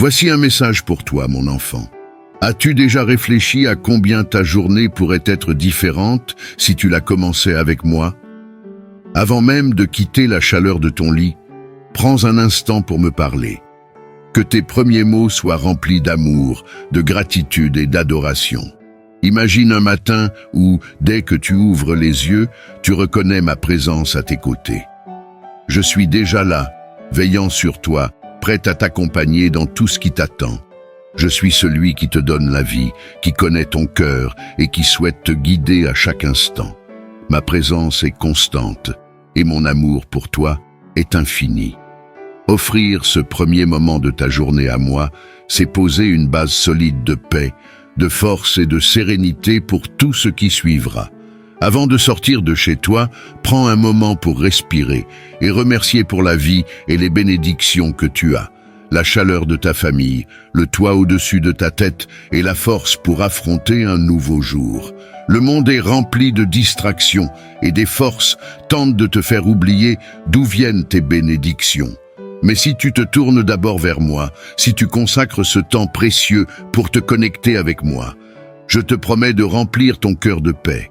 Voici un message pour toi, mon enfant. As-tu déjà réfléchi à combien ta journée pourrait être différente si tu la commençais avec moi? Avant même de quitter la chaleur de ton lit, prends un instant pour me parler. Que tes premiers mots soient remplis d'amour, de gratitude et d'adoration. Imagine un matin où, dès que tu ouvres les yeux, tu reconnais ma présence à tes côtés. Je suis déjà là, veillant sur toi, prêt à t'accompagner dans tout ce qui t'attend. Je suis celui qui te donne la vie, qui connaît ton cœur et qui souhaite te guider à chaque instant. Ma présence est constante et mon amour pour toi est infini. Offrir ce premier moment de ta journée à moi, c'est poser une base solide de paix, de force et de sérénité pour tout ce qui suivra. Avant de sortir de chez toi, prends un moment pour respirer et remercier pour la vie et les bénédictions que tu as, la chaleur de ta famille, le toit au-dessus de ta tête et la force pour affronter un nouveau jour. Le monde est rempli de distractions et des forces tentent de te faire oublier d'où viennent tes bénédictions. Mais si tu te tournes d'abord vers moi, si tu consacres ce temps précieux pour te connecter avec moi, je te promets de remplir ton cœur de paix.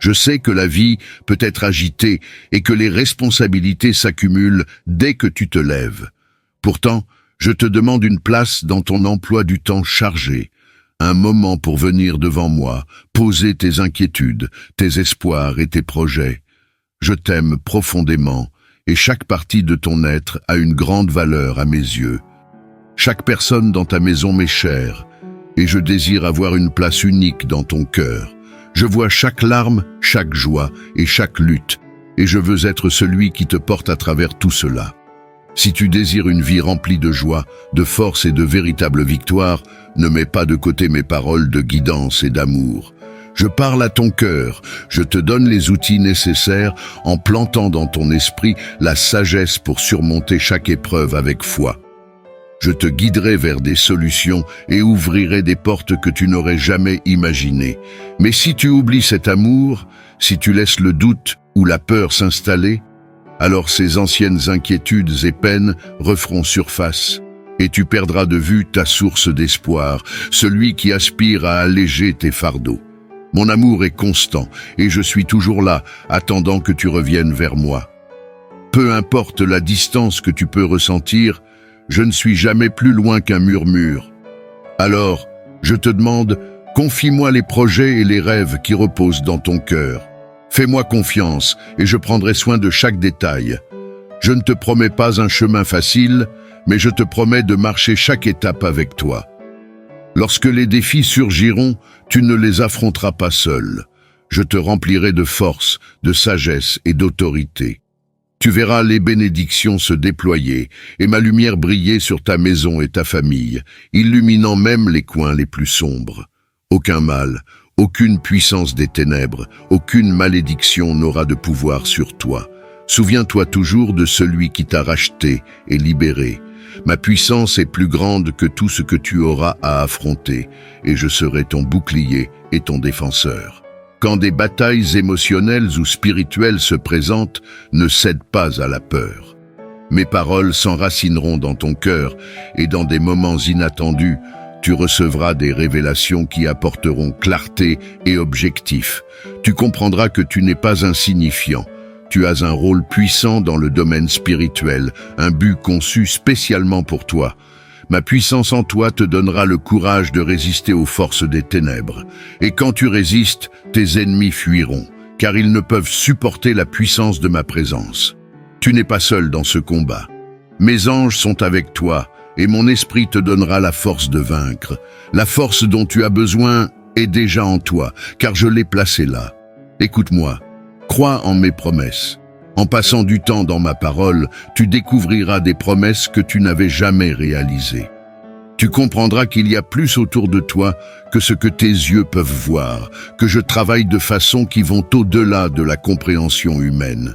Je sais que la vie peut être agitée et que les responsabilités s'accumulent dès que tu te lèves. Pourtant, je te demande une place dans ton emploi du temps chargé, un moment pour venir devant moi, poser tes inquiétudes, tes espoirs et tes projets. Je t'aime profondément et chaque partie de ton être a une grande valeur à mes yeux. Chaque personne dans ta maison m'est chère et je désire avoir une place unique dans ton cœur. Je vois chaque larme, chaque joie et chaque lutte, et je veux être celui qui te porte à travers tout cela. Si tu désires une vie remplie de joie, de force et de véritable victoire, ne mets pas de côté mes paroles de guidance et d'amour. Je parle à ton cœur, je te donne les outils nécessaires en plantant dans ton esprit la sagesse pour surmonter chaque épreuve avec foi. Je te guiderai vers des solutions et ouvrirai des portes que tu n'aurais jamais imaginées. Mais si tu oublies cet amour, si tu laisses le doute ou la peur s'installer, alors ces anciennes inquiétudes et peines referont surface et tu perdras de vue ta source d'espoir, celui qui aspire à alléger tes fardeaux. Mon amour est constant et je suis toujours là, attendant que tu reviennes vers moi. Peu importe la distance que tu peux ressentir, je ne suis jamais plus loin qu'un murmure. Alors, je te demande, confie-moi les projets et les rêves qui reposent dans ton cœur. Fais-moi confiance et je prendrai soin de chaque détail. Je ne te promets pas un chemin facile, mais je te promets de marcher chaque étape avec toi. Lorsque les défis surgiront, tu ne les affronteras pas seul. Je te remplirai de force, de sagesse et d'autorité. Tu verras les bénédictions se déployer et ma lumière briller sur ta maison et ta famille, illuminant même les coins les plus sombres. Aucun mal, aucune puissance des ténèbres, aucune malédiction n'aura de pouvoir sur toi. Souviens-toi toujours de celui qui t'a racheté et libéré. Ma puissance est plus grande que tout ce que tu auras à affronter, et je serai ton bouclier et ton défenseur. Quand des batailles émotionnelles ou spirituelles se présentent, ne cède pas à la peur. Mes paroles s'enracineront dans ton cœur et dans des moments inattendus, tu recevras des révélations qui apporteront clarté et objectif. Tu comprendras que tu n'es pas insignifiant. Tu as un rôle puissant dans le domaine spirituel, un but conçu spécialement pour toi. Ma puissance en toi te donnera le courage de résister aux forces des ténèbres. Et quand tu résistes, tes ennemis fuiront, car ils ne peuvent supporter la puissance de ma présence. Tu n'es pas seul dans ce combat. Mes anges sont avec toi, et mon esprit te donnera la force de vaincre. La force dont tu as besoin est déjà en toi, car je l'ai placée là. Écoute-moi, crois en mes promesses. En passant du temps dans ma parole, tu découvriras des promesses que tu n'avais jamais réalisées. Tu comprendras qu'il y a plus autour de toi que ce que tes yeux peuvent voir, que je travaille de façon qui vont au-delà de la compréhension humaine.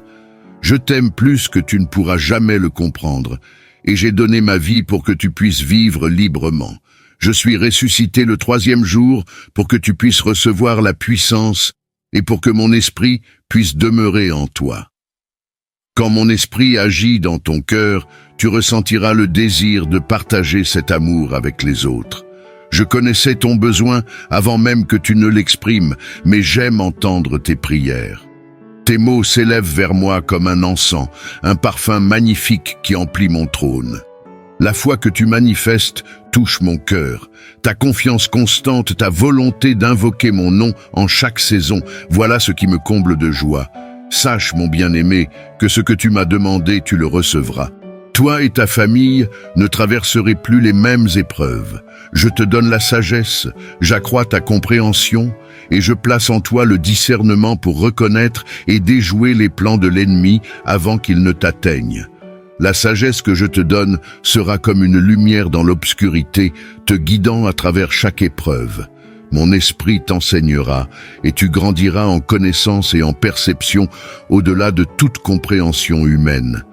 Je t'aime plus que tu ne pourras jamais le comprendre, et j'ai donné ma vie pour que tu puisses vivre librement. Je suis ressuscité le 3e jour pour que tu puisses recevoir la puissance et pour que mon esprit puisse demeurer en toi. Quand mon esprit agit dans ton cœur, tu ressentiras le désir de partager cet amour avec les autres. Je connaissais ton besoin avant même que tu ne l'exprimes, mais j'aime entendre tes prières. Tes mots s'élèvent vers moi comme un encens, un parfum magnifique qui emplit mon trône. La foi que tu manifestes touche mon cœur. Ta confiance constante, ta volonté d'invoquer mon nom en chaque saison, voilà ce qui me comble de joie. Sache, mon bien-aimé, que ce que tu m'as demandé, tu le recevras. Toi et ta famille ne traverserez plus les mêmes épreuves. Je te donne la sagesse, j'accrois ta compréhension et je place en toi le discernement pour reconnaître et déjouer les plans de l'ennemi avant qu'ils ne t'atteignent. La sagesse que je te donne sera comme une lumière dans l'obscurité, te guidant à travers chaque épreuve. Mon esprit t'enseignera et tu grandiras en connaissance et en perception au-delà de toute compréhension humaine.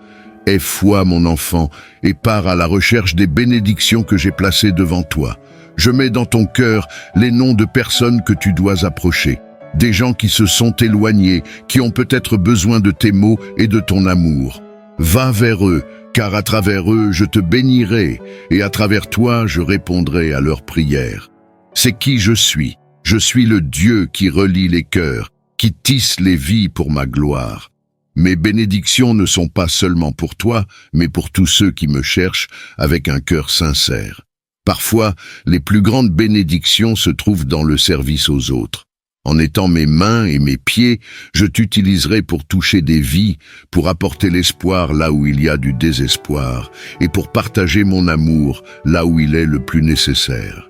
Aie foi, mon enfant, et pars à la recherche des bénédictions que j'ai placées devant toi. Je mets dans ton cœur les noms de personnes que tu dois approcher, des gens qui se sont éloignés, qui ont peut-être besoin de tes mots et de ton amour. Va vers eux, car à travers eux je te bénirai, et à travers toi je répondrai à leurs prières. C'est qui je suis. Je suis le Dieu qui relie les cœurs, qui tisse les vies pour ma gloire. Mes bénédictions ne sont pas seulement pour toi, mais pour tous ceux qui me cherchent avec un cœur sincère. Parfois, les plus grandes bénédictions se trouvent dans le service aux autres. En étant mes mains et mes pieds, je t'utiliserai pour toucher des vies, pour apporter l'espoir là où il y a du désespoir, et pour partager mon amour là où il est le plus nécessaire.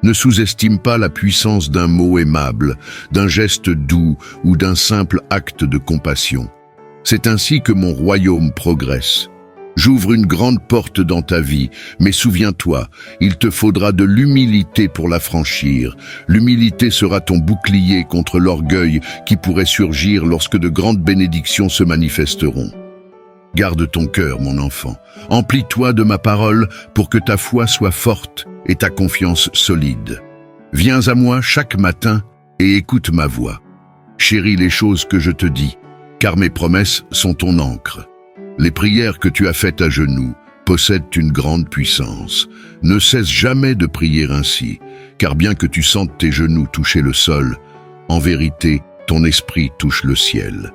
Ne sous-estime pas la puissance d'un mot aimable, d'un geste doux ou d'un simple acte de compassion. C'est ainsi que mon royaume progresse. J'ouvre une grande porte dans ta vie, mais souviens-toi, il te faudra de l'humilité pour la franchir. L'humilité sera ton bouclier contre l'orgueil qui pourrait surgir lorsque de grandes bénédictions se manifesteront. Garde ton cœur, mon enfant. Emplis-toi de ma parole pour que ta foi soit forte et ta confiance solide. Viens à moi chaque matin et écoute ma voix. Chéris les choses que je te dis, car mes promesses sont ton encre. Les prières que tu as faites à genoux possèdent une grande puissance. Ne cesse jamais de prier ainsi, car bien que tu sentes tes genoux toucher le sol, en vérité, ton esprit touche le ciel.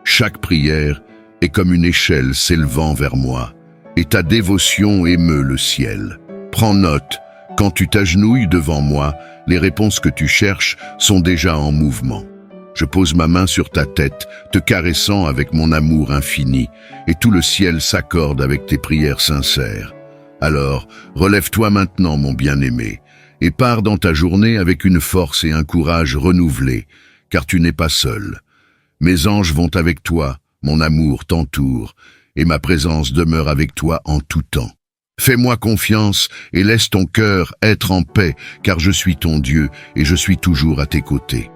Chaque prière est comme une échelle s'élevant vers moi, et ta dévotion émeut le ciel. Prends note, quand tu t'agenouilles devant moi, les réponses que tu cherches sont déjà en mouvement. Je pose ma main sur ta tête, te caressant avec mon amour infini, et tout le ciel s'accorde avec tes prières sincères. Alors, relève-toi maintenant, mon bien-aimé, et pars dans ta journée avec une force et un courage renouvelés, car tu n'es pas seul. Mes anges vont avec toi, mon amour t'entoure, et ma présence demeure avec toi en tout temps. Fais-moi confiance et laisse ton cœur être en paix, car je suis ton Dieu et je suis toujours à tes côtés.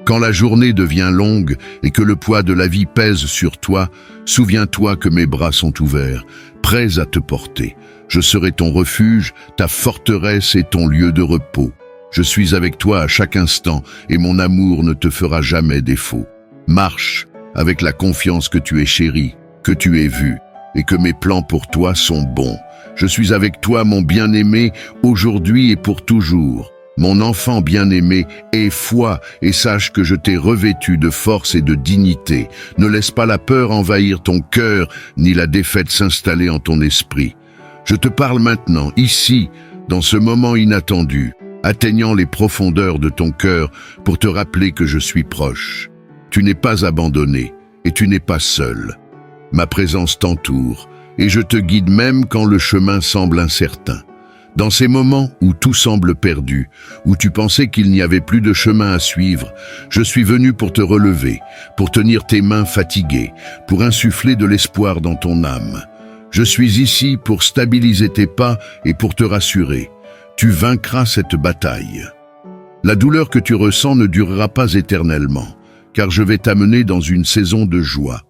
Quand la journée devient longue et que le poids de la vie pèse sur toi, souviens-toi que mes bras sont ouverts, prêts à te porter. Je serai ton refuge, ta forteresse et ton lieu de repos. Je suis avec toi à chaque instant et mon amour ne te fera jamais défaut. Marche avec la confiance que tu es chéri, que tu es vu et que mes plans pour toi sont bons. Je suis avec toi, mon bien-aimé, aujourd'hui et pour toujours. Mon enfant bien-aimé, aie foi et sache que je t'ai revêtu de force et de dignité. Ne laisse pas la peur envahir ton cœur, ni la défaite s'installer en ton esprit. Je te parle maintenant, ici, dans ce moment inattendu, atteignant les profondeurs de ton cœur pour te rappeler que je suis proche. Tu n'es pas abandonné et tu n'es pas seul. Ma présence t'entoure et je te guide même quand le chemin semble incertain. Dans ces moments où tout semble perdu, où tu pensais qu'il n'y avait plus de chemin à suivre, je suis venu pour te relever, pour tenir tes mains fatiguées, pour insuffler de l'espoir dans ton âme. Je suis ici pour stabiliser tes pas et pour te rassurer. Tu vaincras cette bataille. La douleur que tu ressens ne durera pas éternellement, car je vais t'amener dans une saison de joie.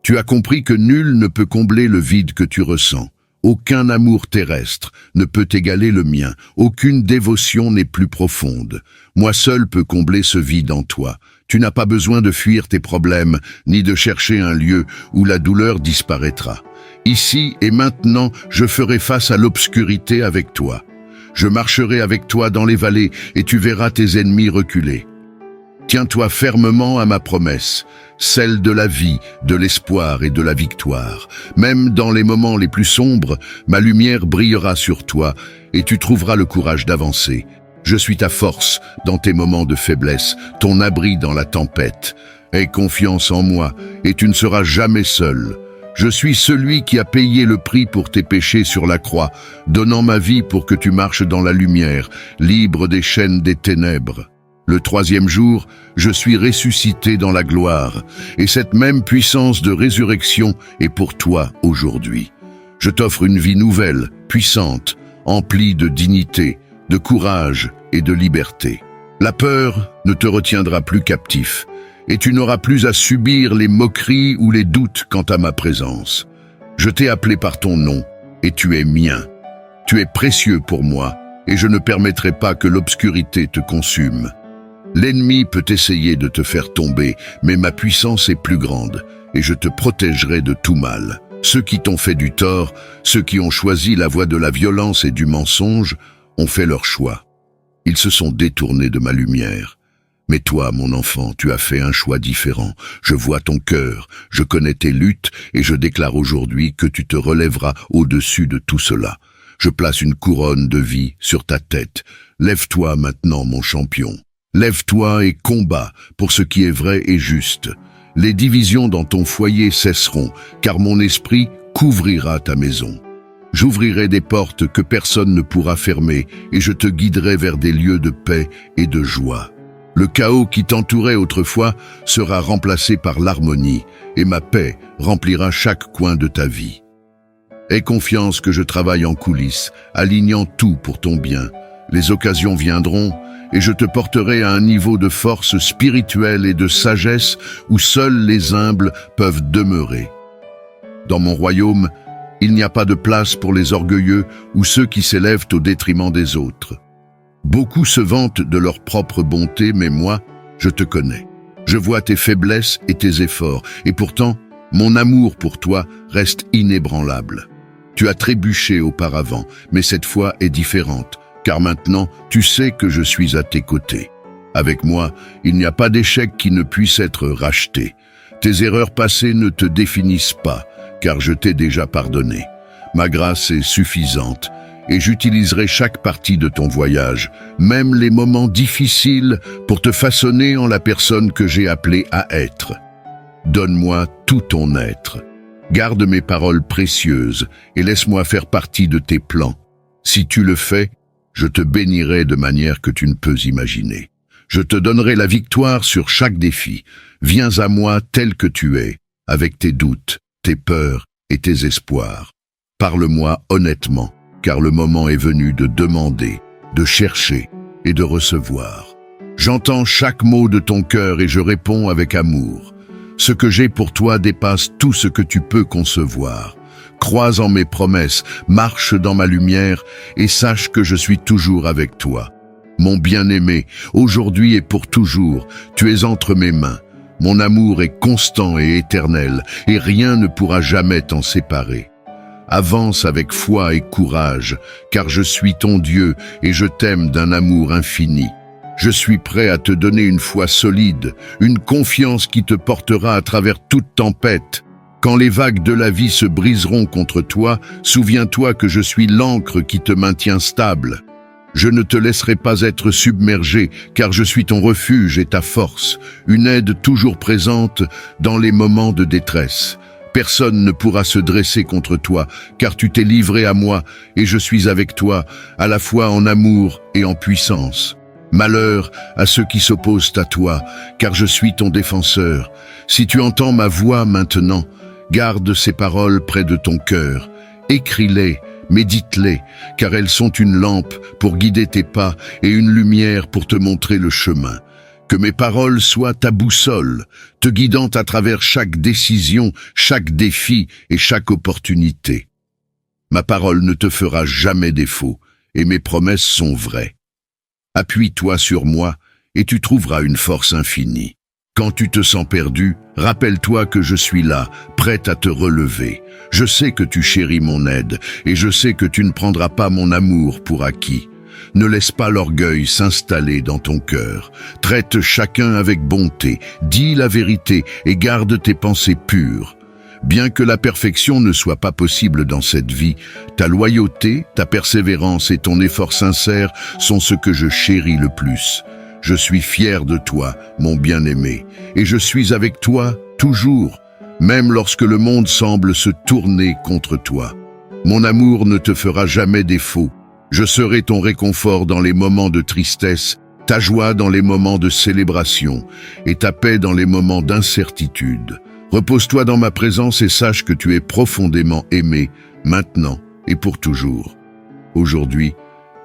Tu as compris que nul ne peut combler le vide que tu ressens. Aucun amour terrestre ne peut égaler le mien, aucune dévotion n'est plus profonde. Moi seul peux combler ce vide en toi. Tu n'as pas besoin de fuir tes problèmes, ni de chercher un lieu où la douleur disparaîtra. Ici et maintenant, je ferai face à l'obscurité avec toi. Je marcherai avec toi dans les vallées et tu verras tes ennemis reculer. Tiens-toi fermement à ma promesse, celle de la vie, de l'espoir et de la victoire. Même dans les moments les plus sombres, ma lumière brillera sur toi et tu trouveras le courage d'avancer. Je suis ta force dans tes moments de faiblesse, ton abri dans la tempête. Aie confiance en moi et tu ne seras jamais seul. Je suis celui qui a payé le prix pour tes péchés sur la croix, donnant ma vie pour que tu marches dans la lumière, libre des chaînes des ténèbres. Le troisième jour, je suis ressuscité dans la gloire, et cette même puissance de résurrection est pour toi aujourd'hui. Je t'offre une vie nouvelle, puissante, emplie de dignité, de courage et de liberté. La peur ne te retiendra plus captif, et tu n'auras plus à subir les moqueries ou les doutes quant à ma présence. Je t'ai appelé par ton nom, et tu es mien. Tu es précieux pour moi, et je ne permettrai pas que l'obscurité te consume. L'ennemi peut essayer de te faire tomber, mais ma puissance est plus grande, et je te protégerai de tout mal. Ceux qui t'ont fait du tort, ceux qui ont choisi la voie de la violence et du mensonge, ont fait leur choix. Ils se sont détournés de ma lumière. Mais toi, mon enfant, tu as fait un choix différent. Je vois ton cœur, je connais tes luttes, et je déclare aujourd'hui que tu te relèveras au-dessus de tout cela. Je place une couronne de vie sur ta tête. Lève-toi maintenant, mon champion. Lève-toi et combat pour ce qui est vrai et juste. Les divisions dans ton foyer cesseront, car mon esprit couvrira ta maison. J'ouvrirai des portes que personne ne pourra fermer, et je te guiderai vers des lieux de paix et de joie. Le chaos qui t'entourait autrefois sera remplacé par l'harmonie, et ma paix remplira chaque coin de ta vie. Aie confiance que je travaille en coulisses, alignant tout pour ton bien. Les occasions viendront, et je te porterai à un niveau de force spirituelle et de sagesse où seuls les humbles peuvent demeurer. Dans mon royaume, il n'y a pas de place pour les orgueilleux ou ceux qui s'élèvent au détriment des autres. Beaucoup se vantent de leur propre bonté, mais moi, je te connais. Je vois tes faiblesses et tes efforts, et pourtant, mon amour pour toi reste inébranlable. Tu as trébuché auparavant, mais cette fois est différente. Car maintenant, tu sais que je suis à tes côtés. Avec moi, il n'y a pas d'échec qui ne puisse être racheté. Tes erreurs passées ne te définissent pas, car je t'ai déjà pardonné. Ma grâce est suffisante, et j'utiliserai chaque partie de ton voyage, même les moments difficiles, pour te façonner en la personne que j'ai appelée à être. Donne-moi tout ton être. Garde mes paroles précieuses, et laisse-moi faire partie de tes plans. Si tu le fais, je te bénirai de manière que tu ne peux imaginer. Je te donnerai la victoire sur chaque défi. Viens à moi tel que tu es, avec tes doutes, tes peurs et tes espoirs. Parle-moi honnêtement, car le moment est venu de demander, de chercher et de recevoir. J'entends chaque mot de ton cœur et je réponds avec amour. Ce que j'ai pour toi dépasse tout ce que tu peux concevoir. Crois en mes promesses, marche dans ma lumière et sache que je suis toujours avec toi. Mon bien-aimé, aujourd'hui et pour toujours, tu es entre mes mains. Mon amour est constant et éternel, et rien ne pourra jamais t'en séparer. Avance avec foi et courage, car je suis ton Dieu et je t'aime d'un amour infini. Je suis prêt à te donner une foi solide, une confiance qui te portera à travers toute tempête. Quand les vagues de la vie se briseront contre toi, souviens-toi que je suis l'ancre qui te maintient stable. Je ne te laisserai pas être submergé, car je suis ton refuge et ta force, une aide toujours présente dans les moments de détresse. Personne ne pourra se dresser contre toi, car tu t'es livré à moi, et je suis avec toi, à la fois en amour et en puissance. Malheur à ceux qui s'opposent à toi, car je suis ton défenseur. Si tu entends ma voix maintenant, garde ces paroles près de ton cœur. Écris-les, médite-les, car elles sont une lampe pour guider tes pas et une lumière pour te montrer le chemin. Que mes paroles soient ta boussole, te guidant à travers chaque décision, chaque défi et chaque opportunité. Ma parole ne te fera jamais défaut, et mes promesses sont vraies. Appuie-toi sur moi, et tu trouveras une force infinie. Quand tu te sens perdu, rappelle-toi que je suis là, prête à te relever. Je sais que tu chéris mon aide, et je sais que tu ne prendras pas mon amour pour acquis. Ne laisse pas l'orgueil s'installer dans ton cœur. Traite chacun avec bonté, dis la vérité et garde tes pensées pures. Bien que la perfection ne soit pas possible dans cette vie, ta loyauté, ta persévérance et ton effort sincère sont ce que je chéris le plus. Je suis fier de toi, mon bien-aimé, et je suis avec toi toujours, même lorsque le monde semble se tourner contre toi. Mon amour ne te fera jamais défaut. Je serai ton réconfort dans les moments de tristesse, ta joie dans les moments de célébration et ta paix dans les moments d'incertitude. Repose-toi dans ma présence et sache que tu es profondément aimé, maintenant et pour toujours. Aujourd'hui,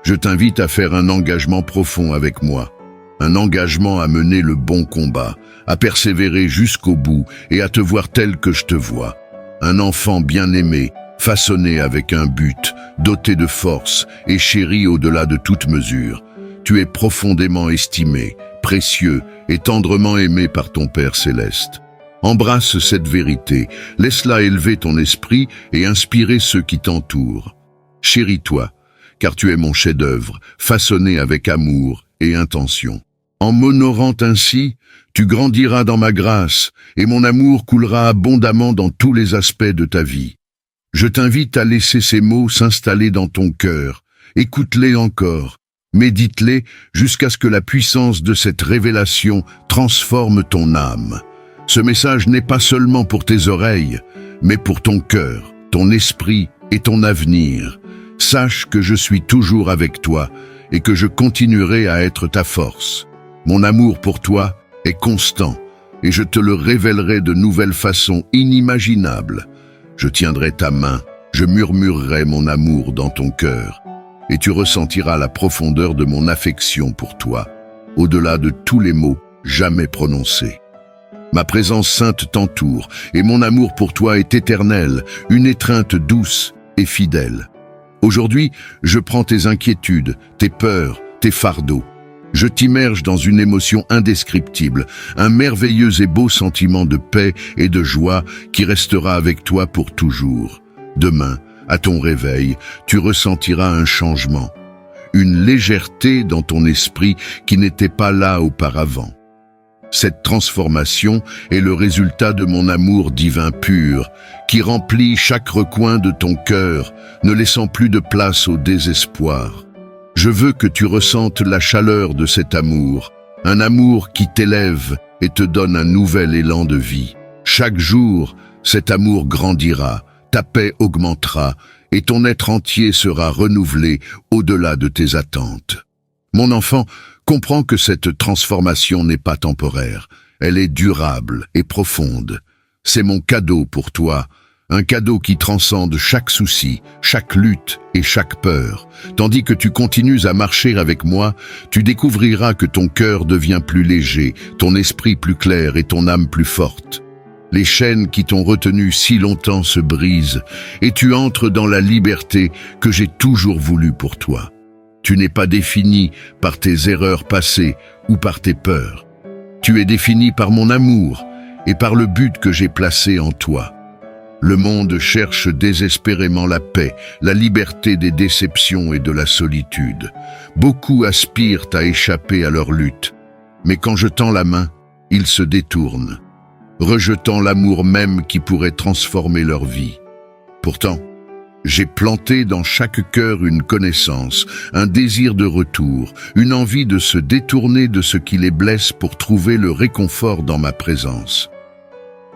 je t'invite à faire un engagement profond avec moi. Un engagement à mener le bon combat, à persévérer jusqu'au bout et à te voir tel que je te vois. Un enfant bien-aimé, façonné avec un but, doté de force et chéri au-delà de toute mesure. Tu es profondément estimé, précieux et tendrement aimé par ton Père céleste. Embrasse cette vérité, laisse-la élever ton esprit et inspirer ceux qui t'entourent. Chéris-toi, car tu es mon chef-d'œuvre, façonné avec amour et intention. En m'honorant ainsi, tu grandiras dans ma grâce et mon amour coulera abondamment dans tous les aspects de ta vie. Je t'invite à laisser ces mots s'installer dans ton cœur. Écoute-les encore, médite-les jusqu'à ce que la puissance de cette révélation transforme ton âme. Ce message n'est pas seulement pour tes oreilles, mais pour ton cœur, ton esprit et ton avenir. Sache que je suis toujours avec toi et que je continuerai à être ta force. Mon amour pour toi est constant et je te le révélerai de nouvelles façons inimaginables. Je tiendrai ta main, je murmurerai mon amour dans ton cœur et tu ressentiras la profondeur de mon affection pour toi, au-delà de tous les mots jamais prononcés. Ma présence sainte t'entoure et mon amour pour toi est éternel, une étreinte douce et fidèle. Aujourd'hui, je prends tes inquiétudes, tes peurs, tes fardeaux. Je t'immerge dans une émotion indescriptible, un merveilleux et beau sentiment de paix et de joie qui restera avec toi pour toujours. Demain, à ton réveil, tu ressentiras un changement, une légèreté dans ton esprit qui n'était pas là auparavant. Cette transformation est le résultat de mon amour divin pur, qui remplit chaque recoin de ton cœur, ne laissant plus de place au désespoir. Je veux que tu ressentes la chaleur de cet amour, un amour qui t'élève et te donne un nouvel élan de vie. Chaque jour, cet amour grandira, ta paix augmentera et ton être entier sera renouvelé au-delà de tes attentes. Mon enfant, comprends que cette transformation n'est pas temporaire, elle est durable et profonde. C'est mon cadeau pour toi, un cadeau qui transcende chaque souci, chaque lutte et chaque peur. Tandis que tu continues à marcher avec moi, tu découvriras que ton cœur devient plus léger, ton esprit plus clair et ton âme plus forte. Les chaînes qui t'ont retenu si longtemps se brisent et tu entres dans la liberté que j'ai toujours voulu pour toi. Tu n'es pas défini par tes erreurs passées ou par tes peurs. Tu es défini par mon amour et par le but que j'ai placé en toi. Le monde cherche désespérément la paix, la liberté des déceptions et de la solitude. Beaucoup aspirent à échapper à leur lutte, mais quand je tends la main, ils se détournent, rejetant l'amour même qui pourrait transformer leur vie. Pourtant, j'ai planté dans chaque cœur une connaissance, un désir de retour, une envie de se détourner de ce qui les blesse pour trouver le réconfort dans ma présence.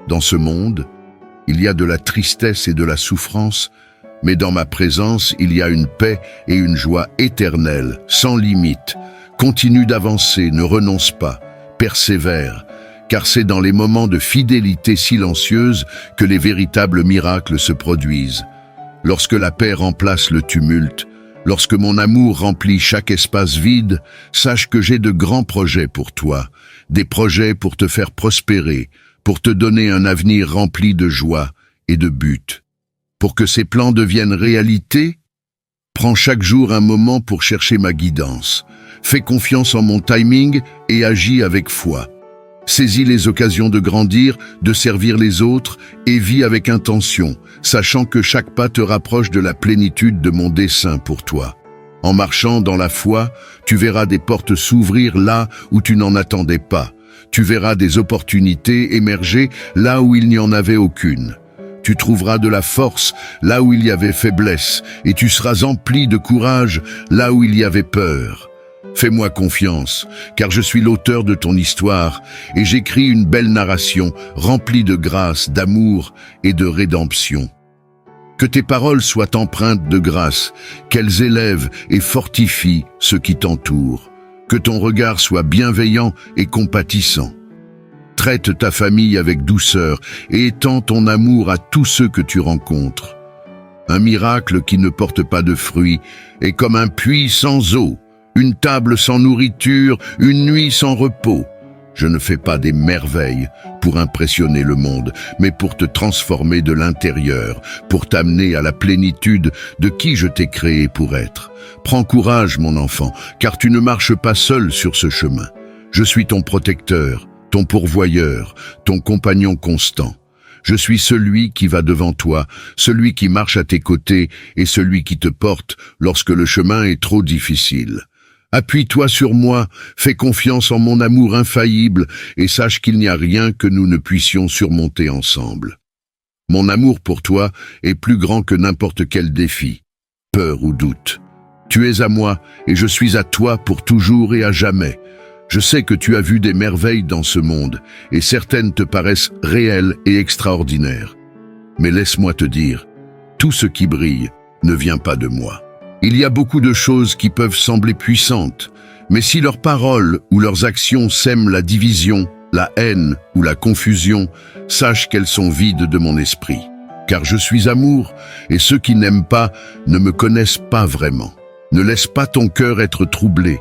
Dans ce monde, il y a de la tristesse et de la souffrance, mais dans ma présence, il y a une paix et une joie éternelle, sans limite. Continue d'avancer, ne renonce pas, persévère, car c'est dans les moments de fidélité silencieuse que les véritables miracles se produisent. Lorsque la paix remplace le tumulte, lorsque mon amour remplit chaque espace vide, sache que j'ai de grands projets pour toi, des projets pour te faire prospérer, pour te donner un avenir rempli de joie et de but. Pour que ces plans deviennent réalité, prends chaque jour un moment pour chercher ma guidance. Fais confiance en mon timing et agis avec foi. Saisis les occasions de grandir, de servir les autres, et vis avec intention, sachant que chaque pas te rapproche de la plénitude de mon dessein pour toi. En marchant dans la foi, tu verras des portes s'ouvrir là où tu n'en attendais pas. Tu verras des opportunités émerger là où il n'y en avait aucune. Tu trouveras de la force là où il y avait faiblesse, et tu seras empli de courage là où il y avait peur. Fais-moi confiance, car je suis l'auteur de ton histoire, et j'écris une belle narration remplie de grâce, d'amour et de rédemption. Que tes paroles soient empreintes de grâce, qu'elles élèvent et fortifient ceux qui t'entourent. Que ton regard soit bienveillant et compatissant. Traite ta famille avec douceur et étends ton amour à tous ceux que tu rencontres. Un miracle qui ne porte pas de fruits est comme un puits sans eau, une table sans nourriture, une nuit sans repos. Je ne fais pas des merveilles pour impressionner le monde, mais pour te transformer de l'intérieur, pour t'amener à la plénitude de qui je t'ai créé pour être. Prends courage, mon enfant, car tu ne marches pas seul sur ce chemin. Je suis ton protecteur, ton pourvoyeur, ton compagnon constant. Je suis celui qui va devant toi, celui qui marche à tes côtés et celui qui te porte lorsque le chemin est trop difficile. Appuie-toi sur moi, fais confiance en mon amour infaillible et sache qu'il n'y a rien que nous ne puissions surmonter ensemble. Mon amour pour toi est plus grand que n'importe quel défi, peur ou doute. Tu es à moi et je suis à toi pour toujours et à jamais. Je sais que tu as vu des merveilles dans ce monde et certaines te paraissent réelles et extraordinaires. Mais laisse-moi te dire, tout ce qui brille ne vient pas de moi. Il y a beaucoup de choses qui peuvent sembler puissantes, mais si leurs paroles ou leurs actions sèment la division, la haine ou la confusion, sache qu'elles sont vides de mon esprit. Car je suis amour, et ceux qui n'aiment pas ne me connaissent pas vraiment. Ne laisse pas ton cœur être troublé.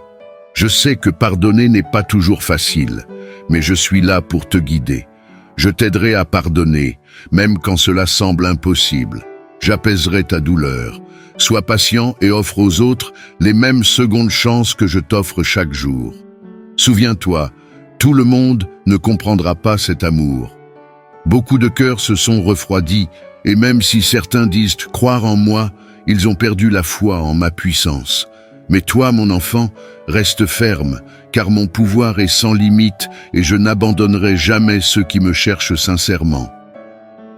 Je sais que pardonner n'est pas toujours facile, mais je suis là pour te guider. Je t'aiderai à pardonner, même quand cela semble impossible. J'apaiserai ta douleur. Sois patient et offre aux autres les mêmes secondes chances que je t'offre chaque jour. Souviens-toi, tout le monde ne comprendra pas cet amour. Beaucoup de cœurs se sont refroidis, et même si certains disent croire en moi, ils ont perdu la foi en ma puissance. Mais toi, mon enfant, reste ferme, car mon pouvoir est sans limite et je n'abandonnerai jamais ceux qui me cherchent sincèrement.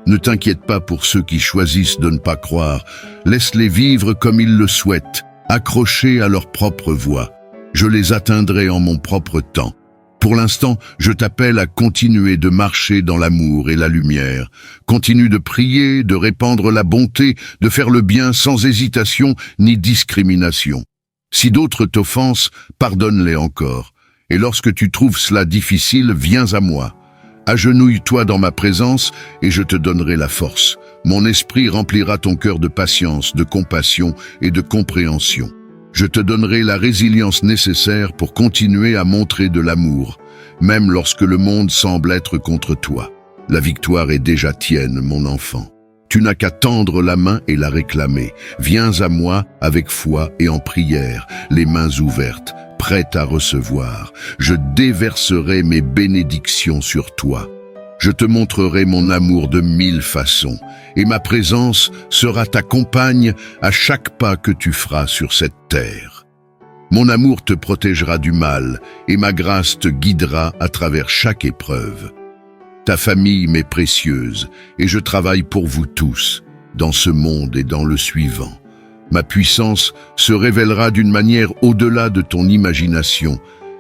Ne t'inquiète pas pour ceux qui choisissent de ne pas croire. Laisse-les vivre comme ils le souhaitent, accrochés à leur propre voie. Je les atteindrai en mon propre temps. Pour l'instant, je t'appelle à continuer de marcher dans l'amour et la lumière. Continue de prier, de répandre la bonté, de faire le bien sans hésitation ni discrimination. Si d'autres t'offensent, pardonne-les encore. Et lorsque tu trouves cela difficile, viens à moi. Agenouille-toi dans ma présence et je te donnerai la force. Mon esprit remplira ton cœur de patience, de compassion et de compréhension. Je te donnerai la résilience nécessaire pour continuer à montrer de l'amour, même lorsque le monde semble être contre toi. La victoire est déjà tienne, mon enfant. Tu n'as qu'à tendre la main et la réclamer. Viens à moi avec foi et en prière, les mains ouvertes, prête à recevoir. Je déverserai mes bénédictions sur toi. Je te montrerai mon amour de 1000 façons, et ma présence sera ta compagne à chaque pas que tu feras sur cette terre. Mon amour te protégera du mal, et ma grâce te guidera à travers chaque épreuve. Ta famille m'est précieuse, et je travaille pour vous tous, dans ce monde et dans le suivant. Ma puissance se révélera d'une manière au-delà de ton imagination,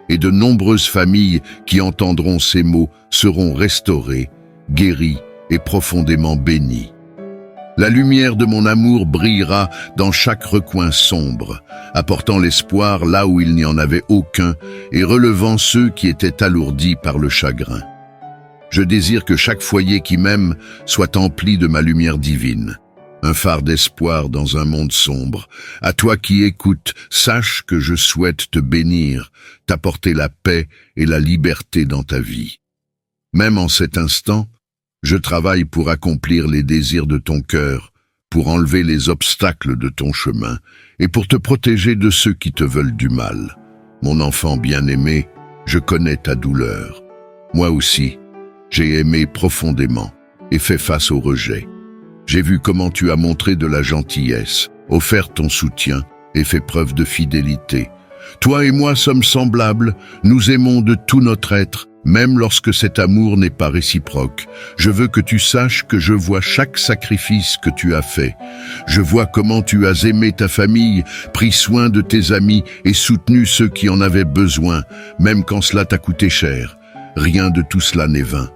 et de nombreuses familles qui entendront ces mots seront restaurées, guéries et profondément bénies. La lumière de mon amour brillera dans chaque recoin sombre, apportant l'espoir là où il n'y en avait aucun et relevant ceux qui étaient alourdis par le chagrin. Je désire que chaque foyer qui m'aime soit empli de ma lumière divine. Un phare d'espoir dans un monde sombre. À toi qui écoutes, sache que je souhaite te bénir, t'apporter la paix et la liberté dans ta vie. Même en cet instant, je travaille pour accomplir les désirs de ton cœur, pour enlever les obstacles de ton chemin et pour te protéger de ceux qui te veulent du mal. Mon enfant bien-aimé, je connais ta douleur. Moi aussi, j'ai aimé profondément et fait face au rejet. J'ai vu comment tu as montré de la gentillesse, offert ton soutien et fait preuve de fidélité. Toi et moi sommes semblables, nous aimons de tout notre être, même lorsque cet amour n'est pas réciproque. Je veux que tu saches que je vois chaque sacrifice que tu as fait. Je vois comment tu as aimé ta famille, pris soin de tes amis et soutenu ceux qui en avaient besoin, même quand cela t'a coûté cher. Rien de tout cela n'est vain.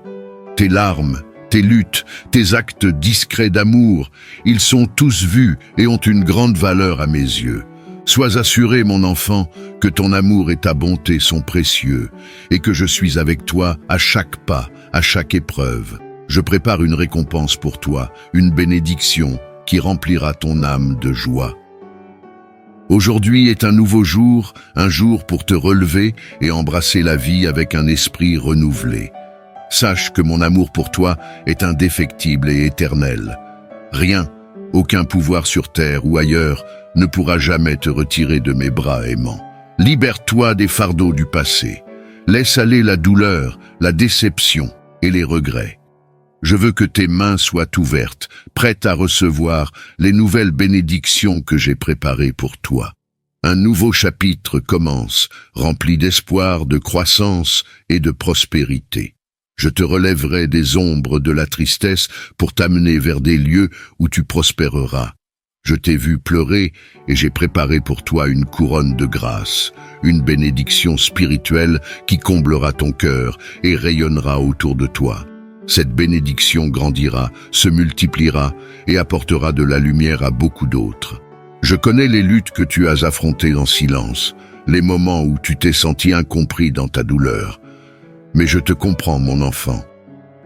Tes larmes, tes luttes, tes actes discrets d'amour, ils sont tous vus et ont une grande valeur à mes yeux. Sois assuré, mon enfant, que ton amour et ta bonté sont précieux et que je suis avec toi à chaque pas, à chaque épreuve. Je prépare une récompense pour toi, une bénédiction qui remplira ton âme de joie. Aujourd'hui est un nouveau jour, un jour pour te relever et embrasser la vie avec un esprit renouvelé. Sache que mon amour pour toi est indéfectible et éternel. Rien, aucun pouvoir sur terre ou ailleurs ne pourra jamais te retirer de mes bras aimants. Libère-toi des fardeaux du passé. Laisse aller la douleur, la déception et les regrets. Je veux que tes mains soient ouvertes, prêtes à recevoir les nouvelles bénédictions que j'ai préparées pour toi. Un nouveau chapitre commence, rempli d'espoir, de croissance et de prospérité. Je te relèverai des ombres de la tristesse pour t'amener vers des lieux où tu prospéreras. Je t'ai vu pleurer et j'ai préparé pour toi une couronne de grâce, une bénédiction spirituelle qui comblera ton cœur et rayonnera autour de toi. Cette bénédiction grandira, se multipliera et apportera de la lumière à beaucoup d'autres. Je connais les luttes que tu as affrontées en silence, les moments où tu t'es senti incompris dans ta douleur. Mais je te comprends, mon enfant.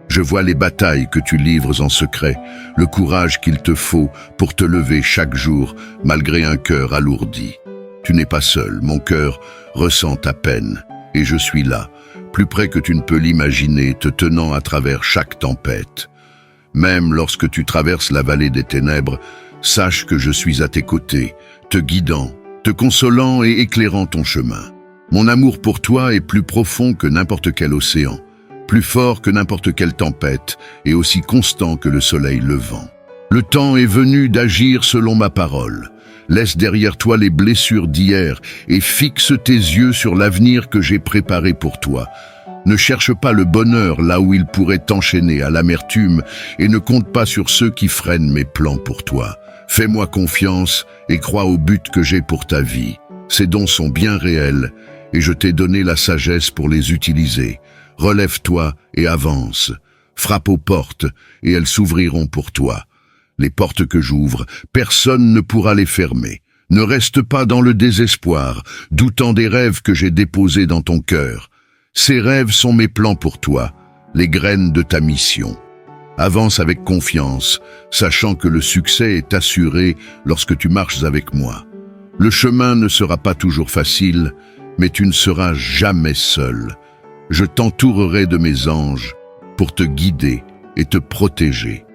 Je vois les batailles que tu livres en secret, le courage qu'il te faut pour te lever chaque jour, malgré un cœur alourdi. Tu n'es pas seul, mon cœur ressent ta peine, et je suis là, plus près que tu ne peux l'imaginer, te tenant à travers chaque tempête. Même lorsque tu traverses la vallée des ténèbres, sache que je suis à tes côtés, te guidant, te consolant et éclairant ton chemin. Mon amour pour toi est plus profond que n'importe quel océan, plus fort que n'importe quelle tempête et aussi constant que le soleil levant. Le temps est venu d'agir selon ma parole. Laisse derrière toi les blessures d'hier et fixe tes yeux sur l'avenir que j'ai préparé pour toi. Ne cherche pas le bonheur là où il pourrait t'enchaîner à l'amertume et ne compte pas sur ceux qui freinent mes plans pour toi. Fais-moi confiance et crois au but que j'ai pour ta vie. Ces dons sont bien réels et je t'ai donné la sagesse pour les utiliser. Relève-toi et avance. Frappe aux portes et elles s'ouvriront pour toi. Les portes que j'ouvre, personne ne pourra les fermer. Ne reste pas dans le désespoir, doutant des rêves que j'ai déposés dans ton cœur. Ces rêves sont mes plans pour toi, les graines de ta mission. Avance avec confiance, sachant que le succès est assuré lorsque tu marches avec moi. Le chemin ne sera pas toujours facile, mais tu ne seras jamais seul. Je t'entourerai de mes anges pour te guider et te protéger.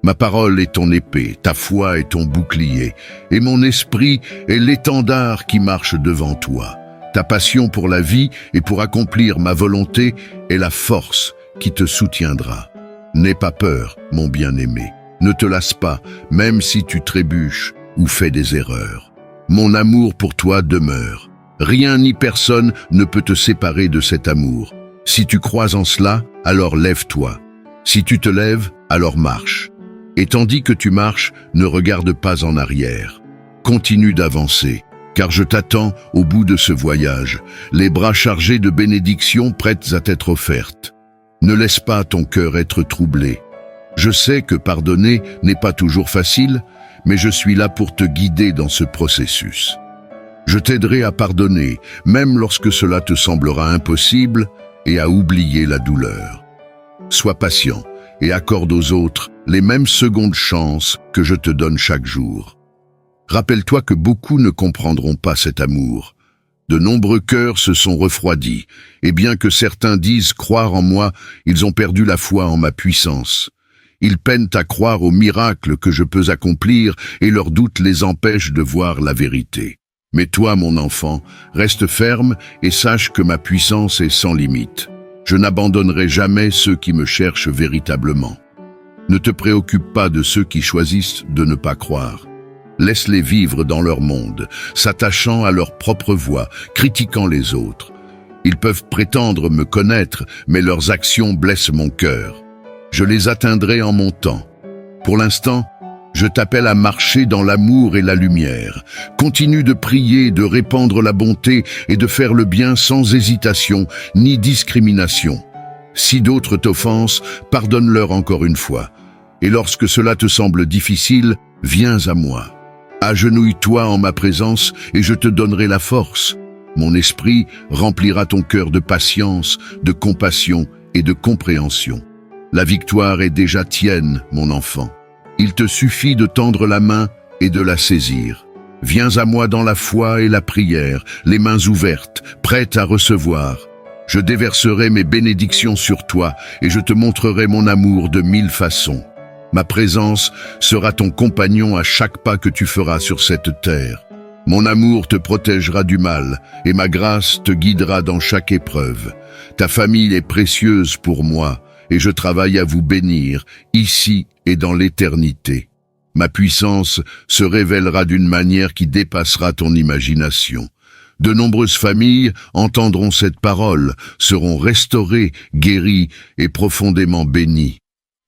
Ma parole est ton épée, ta foi est ton bouclier, et mon esprit est l'étendard qui marche devant toi. Ta passion pour la vie et pour accomplir ma volonté est la force qui te soutiendra. N'aie pas peur, mon bien-aimé. Ne te lasse pas, même si tu trébuches ou fais des erreurs. Mon amour pour toi demeure. Rien ni personne ne peut te séparer de cet amour. Si tu crois en cela, alors lève-toi. Si tu te lèves, alors marche. Et tandis que tu marches, ne regarde pas en arrière. Continue d'avancer, car je t'attends au bout de ce voyage, les bras chargés de bénédictions prêtes à t'être offertes. Ne laisse pas ton cœur être troublé. Je sais que pardonner n'est pas toujours facile, mais je suis là pour te guider dans ce processus. Je t'aiderai à pardonner, même lorsque cela te semblera impossible, et à oublier la douleur. Sois patient et accorde aux autres les mêmes secondes chances que je te donne chaque jour. Rappelle-toi que beaucoup ne comprendront pas cet amour. De nombreux cœurs se sont refroidis, et bien que certains disent croire en moi, ils ont perdu la foi en ma puissance. Ils peinent à croire aux miracles que je peux accomplir et leurs doutes les empêchent de voir la vérité. Mais toi, mon enfant, reste ferme et sache que ma puissance est sans limite. Je n'abandonnerai jamais ceux qui me cherchent véritablement. Ne te préoccupe pas de ceux qui choisissent de ne pas croire. Laisse-les vivre dans leur monde, s'attachant à leur propre voix, critiquant les autres. Ils peuvent prétendre me connaître, mais leurs actions blessent mon cœur. Je les atteindrai en mon temps. Pour l'instant, je t'appelle à marcher dans l'amour et la lumière. Continue de prier, de répandre la bonté et de faire le bien sans hésitation ni discrimination. Si d'autres t'offensent, pardonne-leur encore une fois. Et lorsque cela te semble difficile, viens à moi. Agenouille-toi en ma présence et je te donnerai la force. Mon esprit remplira ton cœur de patience, de compassion et de compréhension. La victoire est déjà tienne, mon enfant. Il te suffit de tendre la main et de la saisir. Viens à moi dans la foi et la prière, les mains ouvertes, prêtes à recevoir. Je déverserai mes bénédictions sur toi et je te montrerai mon amour de 1000 façons. Ma présence sera ton compagnon à chaque pas que tu feras sur cette terre. Mon amour te protégera du mal et ma grâce te guidera dans chaque épreuve. Ta famille est précieuse pour moi et je travaille à vous bénir, ici et dans l'éternité. Ma puissance se révélera d'une manière qui dépassera ton imagination. De nombreuses familles entendront cette parole, seront restaurées, guéries et profondément bénies.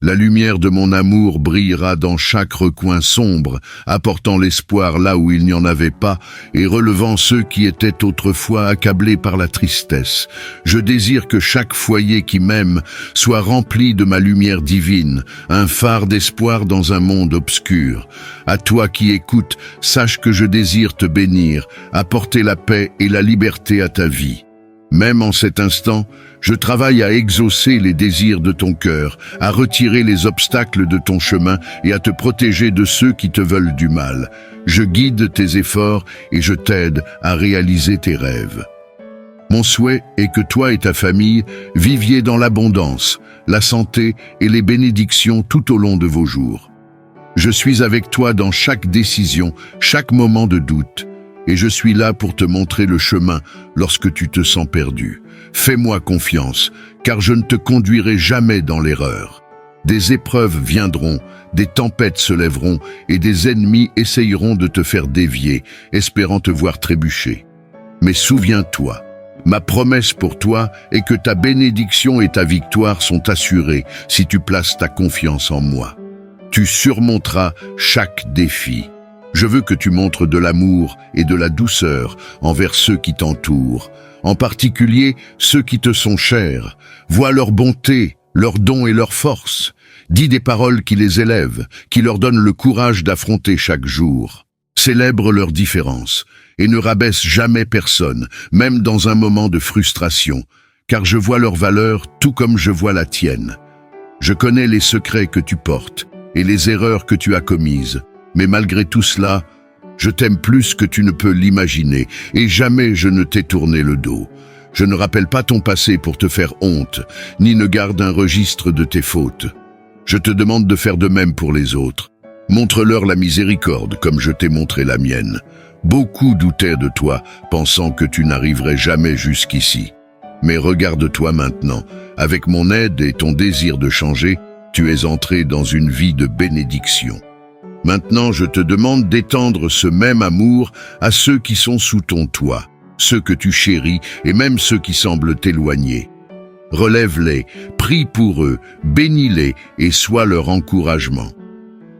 La lumière de mon amour brillera dans chaque recoin sombre, apportant l'espoir là où il n'y en avait pas et relevant ceux qui étaient autrefois accablés par la tristesse. Je désire que chaque foyer qui m'aime soit rempli de ma lumière divine, un phare d'espoir dans un monde obscur. À toi qui écoutes, sache que je désire te bénir, apporter la paix et la liberté à ta vie. Même en cet instant, je travaille à exaucer les désirs de ton cœur, à retirer les obstacles de ton chemin et à te protéger de ceux qui te veulent du mal. Je guide tes efforts et je t'aide à réaliser tes rêves. Mon souhait est que toi et ta famille viviez dans l'abondance, la santé et les bénédictions tout au long de vos jours. Je suis avec toi dans chaque décision, chaque moment de doute. Et je suis là pour te montrer le chemin lorsque tu te sens perdu. Fais-moi confiance, car je ne te conduirai jamais dans l'erreur. Des épreuves viendront, des tempêtes se lèveront, et des ennemis essayeront de te faire dévier, espérant te voir trébucher. Mais souviens-toi, ma promesse pour toi est que ta bénédiction et ta victoire sont assurées si tu places ta confiance en moi. Tu surmonteras chaque défi. Je veux que tu montres de l'amour et de la douceur envers ceux qui t'entourent, en particulier ceux qui te sont chers. Vois leur bonté, leurs dons et leur force. Dis des paroles qui les élèvent, qui leur donnent le courage d'affronter chaque jour. Célèbre leurs différences et ne rabaisse jamais personne, même dans un moment de frustration, car je vois leur valeur tout comme je vois la tienne. Je connais les secrets que tu portes et les erreurs que tu as commises. Mais malgré tout cela, je t'aime plus que tu ne peux l'imaginer, et jamais je ne t'ai tourné le dos. Je ne rappelle pas ton passé pour te faire honte, ni ne garde un registre de tes fautes. Je te demande de faire de même pour les autres. Montre-leur la miséricorde comme je t'ai montré la mienne. Beaucoup doutaient de toi, pensant que tu n'arriverais jamais jusqu'ici. Mais regarde-toi maintenant, avec mon aide et ton désir de changer, tu es entré dans une vie de bénédiction. Maintenant, je te demande d'étendre ce même amour à ceux qui sont sous ton toit, ceux que tu chéris et même ceux qui semblent t'éloigner. Relève-les, prie pour eux, bénis-les et sois leur encouragement.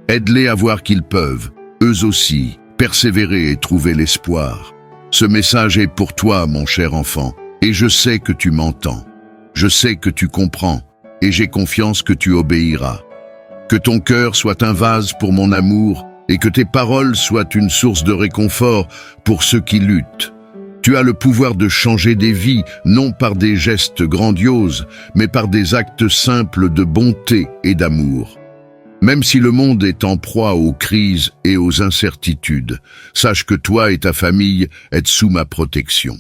Aide-les à voir qu'ils peuvent, eux aussi, persévérer et trouver l'espoir. Ce message est pour toi, mon cher enfant, et je sais que tu m'entends. Je sais que tu comprends, et j'ai confiance que tu obéiras. Que ton cœur soit un vase pour mon amour et que tes paroles soient une source de réconfort pour ceux qui luttent. Tu as le pouvoir de changer des vies, non par des gestes grandioses, mais par des actes simples de bonté et d'amour. Même si le monde est en proie aux crises et aux incertitudes, sache que toi et ta famille êtes sous ma protection.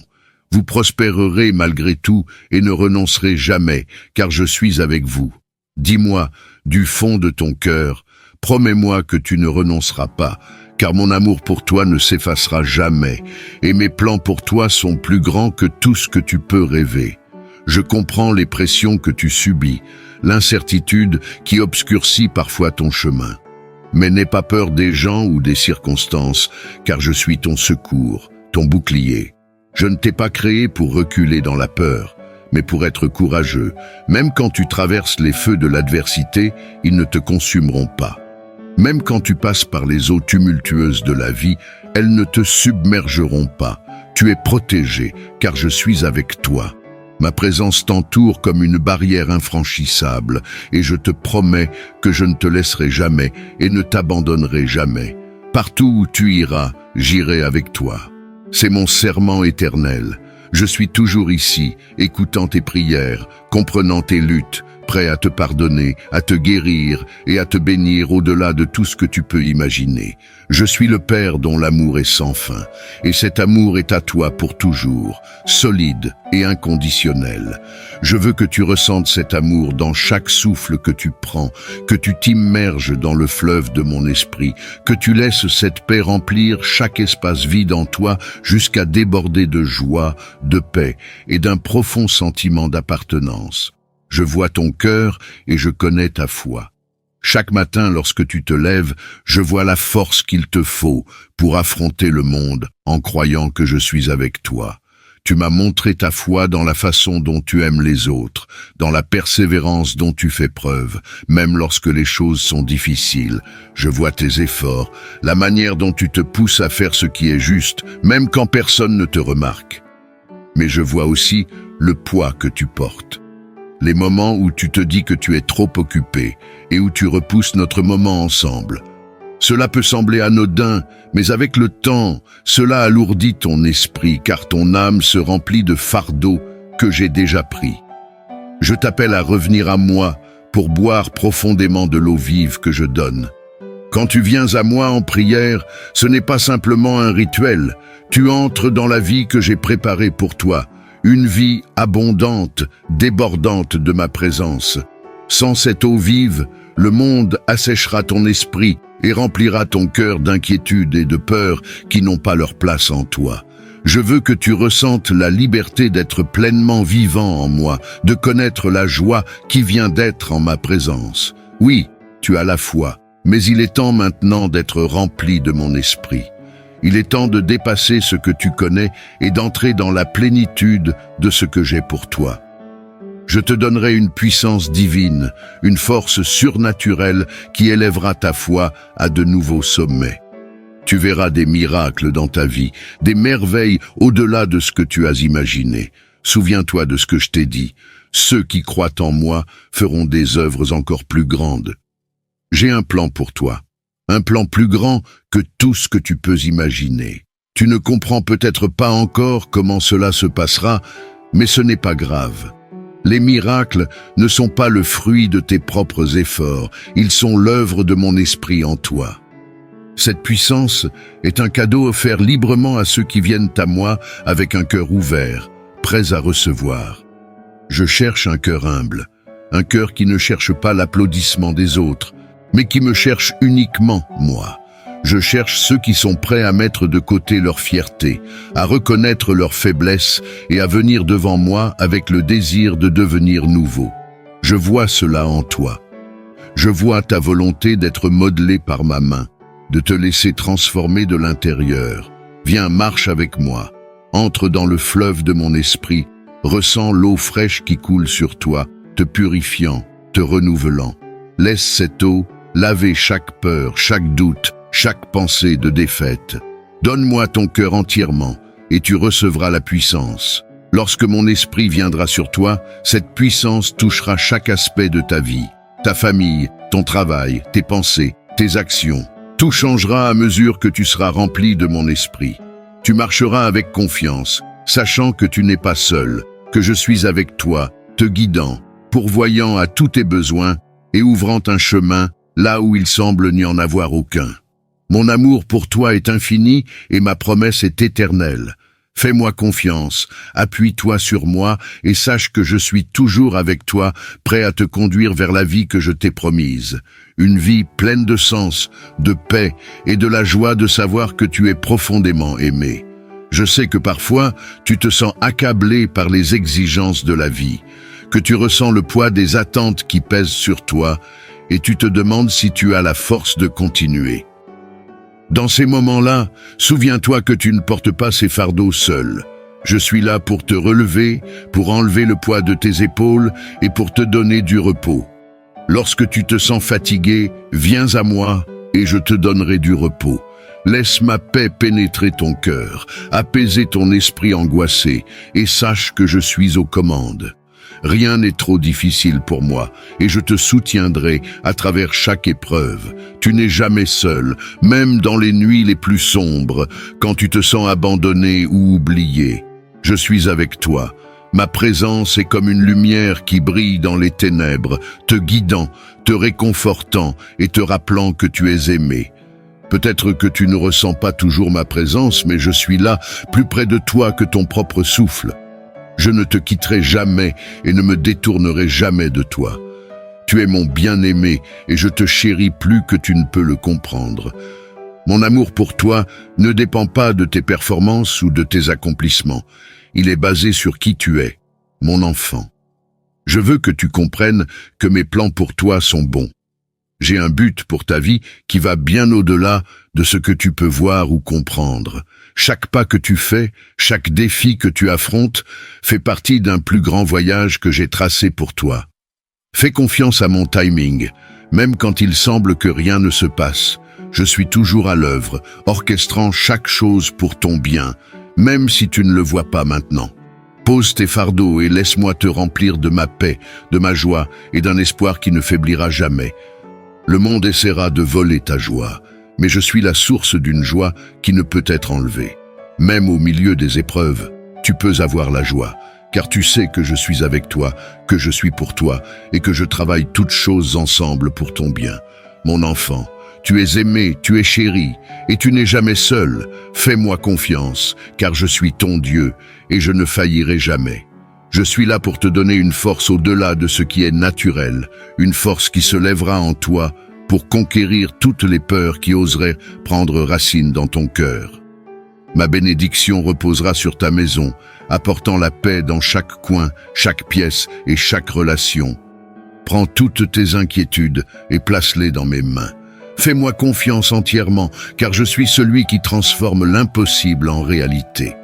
Vous prospérerez malgré tout et ne renoncerez jamais, car je suis avec vous. Dis-moi, du fond de ton cœur, promets-moi que tu ne renonceras pas, car mon amour pour toi ne s'effacera jamais, et mes plans pour toi sont plus grands que tout ce que tu peux rêver. Je comprends les pressions que tu subis, l'incertitude qui obscurcit parfois ton chemin. Mais n'aie pas peur des gens ou des circonstances, car je suis ton secours, ton bouclier. Je ne t'ai pas créé pour reculer dans la peur, mais pour être courageux. Même quand tu traverses les feux de l'adversité, ils ne te consumeront pas. Même quand tu passes par les eaux tumultueuses de la vie, elles ne te submergeront pas. Tu es protégé, car je suis avec toi. Ma présence t'entoure comme une barrière infranchissable, et je te promets que je ne te laisserai jamais et ne t'abandonnerai jamais. Partout où tu iras, j'irai avec toi. C'est mon serment éternel. Je suis toujours ici, écoutant tes prières, comprenant tes luttes, prêt à te pardonner, à te guérir et à te bénir au-delà de tout ce que tu peux imaginer. Je suis le Père dont l'amour est sans fin, et cet amour est à toi pour toujours, solide et inconditionnel. Je veux que tu ressentes cet amour dans chaque souffle que tu prends, que tu t'immerges dans le fleuve de mon esprit, que tu laisses cette paix remplir chaque espace vide en toi jusqu'à déborder de joie, de paix et d'un profond sentiment d'appartenance. Je vois ton cœur et je connais ta foi. Chaque matin, lorsque tu te lèves, je vois la force qu'il te faut pour affronter le monde en croyant que je suis avec toi. Tu m'as montré ta foi dans la façon dont tu aimes les autres, dans la persévérance dont tu fais preuve, même lorsque les choses sont difficiles. Je vois tes efforts, la manière dont tu te pousses à faire ce qui est juste, même quand personne ne te remarque. Mais je vois aussi le poids que tu portes. Les moments où tu te dis que tu es trop occupé et où tu repousses notre moment ensemble. Cela peut sembler anodin, mais avec le temps, cela alourdit ton esprit car ton âme se remplit de fardeaux que j'ai déjà pris. Je t'appelle à revenir à moi pour boire profondément de l'eau vive que je donne. Quand tu viens à moi en prière, ce n'est pas simplement un rituel. Tu entres dans la vie que j'ai préparée pour toi. Une vie abondante, débordante de ma présence. Sans cette eau vive, le monde asséchera ton esprit et remplira ton cœur d'inquiétude et de peur qui n'ont pas leur place en toi. Je veux que tu ressentes la liberté d'être pleinement vivant en moi, de connaître la joie qui vient d'être en ma présence. Oui, tu as la foi, mais il est temps maintenant d'être rempli de mon esprit. Il est temps de dépasser ce que tu connais et d'entrer dans la plénitude de ce que j'ai pour toi. Je te donnerai une puissance divine, une force surnaturelle qui élèvera ta foi à de nouveaux sommets. Tu verras des miracles dans ta vie, des merveilles au-delà de ce que tu as imaginé. Souviens-toi de ce que je t'ai dit. Ceux qui croient en moi feront des œuvres encore plus grandes. J'ai un plan pour toi. Un plan plus grand que tout ce que tu peux imaginer. Tu ne comprends peut-être pas encore comment cela se passera, mais ce n'est pas grave. Les miracles ne sont pas le fruit de tes propres efforts, ils sont l'œuvre de mon esprit en toi. Cette puissance est un cadeau offert librement à ceux qui viennent à moi avec un cœur ouvert, prêts à recevoir. Je cherche un cœur humble, un cœur qui ne cherche pas l'applaudissement des autres, mais qui me cherche uniquement moi. Je cherche ceux qui sont prêts à mettre de côté leur fierté, à reconnaître leurs faiblesses et à venir devant moi avec le désir de devenir nouveau. Je vois cela en toi. Je vois ta volonté d'être modelée par ma main, de te laisser transformer de l'intérieur. Viens, marche avec moi. Entre dans le fleuve de mon esprit. Ressens l'eau fraîche qui coule sur toi, te purifiant, te renouvelant. Laisse cette eau laver chaque peur, chaque doute, chaque pensée de défaite. Donne-moi ton cœur entièrement et tu recevras la puissance. Lorsque mon esprit viendra sur toi, cette puissance touchera chaque aspect de ta vie. Ta famille, ton travail, tes pensées, tes actions. Tout changera à mesure que tu seras rempli de mon esprit. Tu marcheras avec confiance, sachant que tu n'es pas seul, que je suis avec toi, te guidant, pourvoyant à tous tes besoins et ouvrant un chemin là où il semble n'y en avoir aucun. Mon amour pour toi est infini et ma promesse est éternelle. Fais-moi confiance, appuie-toi sur moi et sache que je suis toujours avec toi, prêt à te conduire vers la vie que je t'ai promise. Une vie pleine de sens, de paix et de la joie de savoir que tu es profondément aimé. Je sais que parfois, tu te sens accablé par les exigences de la vie, que tu ressens le poids des attentes qui pèsent sur toi et tu te demandes si tu as la force de continuer. Dans ces moments-là, souviens-toi que tu ne portes pas ces fardeaux seul. Je suis là pour te relever, pour enlever le poids de tes épaules et pour te donner du repos. Lorsque tu te sens fatigué, viens à moi et je te donnerai du repos. Laisse ma paix pénétrer ton cœur, apaiser ton esprit angoissé et sache que je suis aux commandes. Rien n'est trop difficile pour moi et je te soutiendrai à travers chaque épreuve. Tu n'es jamais seul, même dans les nuits les plus sombres, quand tu te sens abandonné ou oublié. Je suis avec toi. Ma présence est comme une lumière qui brille dans les ténèbres, te guidant, te réconfortant et te rappelant que tu es aimé. Peut-être que tu ne ressens pas toujours ma présence, mais je suis là, plus près de toi que ton propre souffle. Je ne te quitterai jamais et ne me détournerai jamais de toi. Tu es mon bien-aimé et je te chéris plus que tu ne peux le comprendre. Mon amour pour toi ne dépend pas de tes performances ou de tes accomplissements. Il est basé sur qui tu es, mon enfant. Je veux que tu comprennes que mes plans pour toi sont bons. J'ai un but pour ta vie qui va bien au-delà de ce que tu peux voir ou comprendre. Chaque pas que tu fais, chaque défi que tu affrontes, fait partie d'un plus grand voyage que j'ai tracé pour toi. Fais confiance à mon timing, même quand il semble que rien ne se passe. Je suis toujours à l'œuvre, orchestrant chaque chose pour ton bien, même si tu ne le vois pas maintenant. Pose tes fardeaux et laisse-moi te remplir de ma paix, de ma joie et d'un espoir qui ne faiblira jamais. Le monde essaiera de voler ta joie, mais je suis la source d'une joie qui ne peut être enlevée. Même au milieu des épreuves, tu peux avoir la joie, car tu sais que je suis avec toi, que je suis pour toi et que je travaille toutes choses ensemble pour ton bien. Mon enfant, tu es aimé, tu es chéri et tu n'es jamais seul. Fais-moi confiance, car je suis ton Dieu et je ne faillirai jamais. Je suis là pour te donner une force au-delà de ce qui est naturel, une force qui se lèvera en toi pour conquérir toutes les peurs qui oseraient prendre racine dans ton cœur. Ma bénédiction reposera sur ta maison, apportant la paix dans chaque coin, chaque pièce et chaque relation. Prends toutes tes inquiétudes et place-les dans mes mains. Fais-moi confiance entièrement, car je suis celui qui transforme l'impossible en réalité.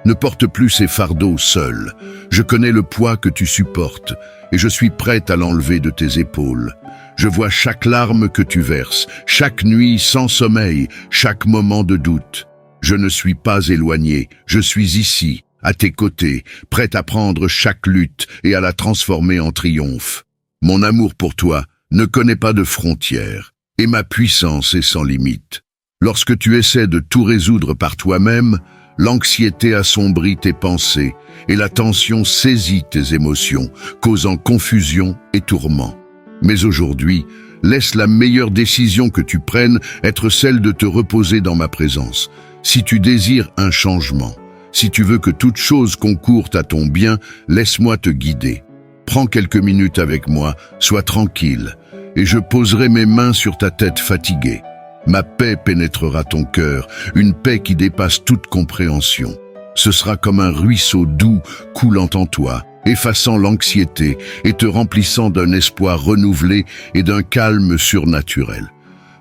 Ne porte plus ces fardeaux seul. Je connais le poids que tu supportes et je suis prête à l'enlever de tes épaules. Je vois chaque larme que tu verses, chaque nuit sans sommeil, chaque moment de doute. Je ne suis pas éloigné, je suis ici, à tes côtés, prête à prendre chaque lutte et à la transformer en triomphe. Mon amour pour toi ne connaît pas de frontières et ma puissance est sans limite. Lorsque tu essaies de tout résoudre par toi-même, l'anxiété assombrit tes pensées et la tension saisit tes émotions, causant confusion et tourment. Mais aujourd'hui, laisse la meilleure décision que tu prennes être celle de te reposer dans ma présence. Si tu désires un changement, si tu veux que toute chose concourt à ton bien, laisse-moi te guider. Prends quelques minutes avec moi, sois tranquille, et je poserai mes mains sur ta tête fatiguée. Ma paix pénétrera ton cœur, une paix qui dépasse toute compréhension. Ce sera comme un ruisseau doux coulant en toi, effaçant l'anxiété et te remplissant d'un espoir renouvelé et d'un calme surnaturel.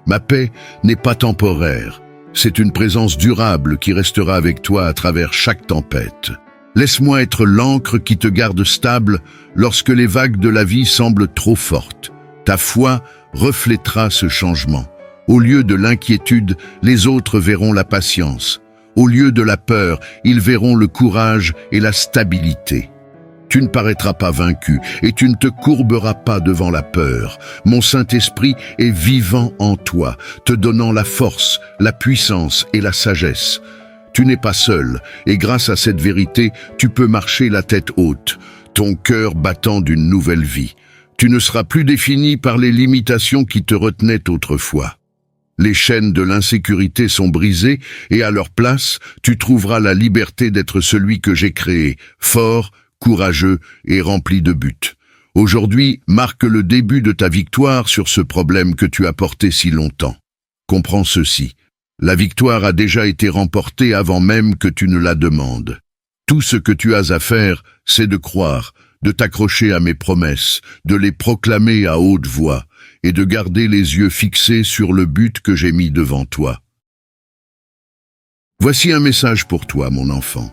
Ma paix n'est pas temporaire, c'est une présence durable qui restera avec toi à travers chaque tempête. Laisse-moi être l'ancre qui te garde stable lorsque les vagues de la vie semblent trop fortes. Ta foi reflètera ce changement. Au lieu de l'inquiétude, les autres verront la patience. Au lieu de la peur, ils verront le courage et la stabilité. Tu ne paraîtras pas vaincu et tu ne te courberas pas devant la peur. Mon Saint-Esprit est vivant en toi, te donnant la force, la puissance et la sagesse. Tu n'es pas seul et grâce à cette vérité, tu peux marcher la tête haute, ton cœur battant d'une nouvelle vie. Tu ne seras plus défini par les limitations qui te retenaient autrefois. Les chaînes de l'insécurité sont brisées et à leur place, tu trouveras la liberté d'être celui que j'ai créé, fort, courageux et rempli de buts. Aujourd'hui marque le début de ta victoire sur ce problème que tu as porté si longtemps. Comprends ceci. La victoire a déjà été remportée avant même que tu ne la demandes. Tout ce que tu as à faire, c'est de croire, de t'accrocher à mes promesses, de les proclamer à haute voix, et de garder les yeux fixés sur le but que j'ai mis devant toi. Voici un message pour toi, mon enfant.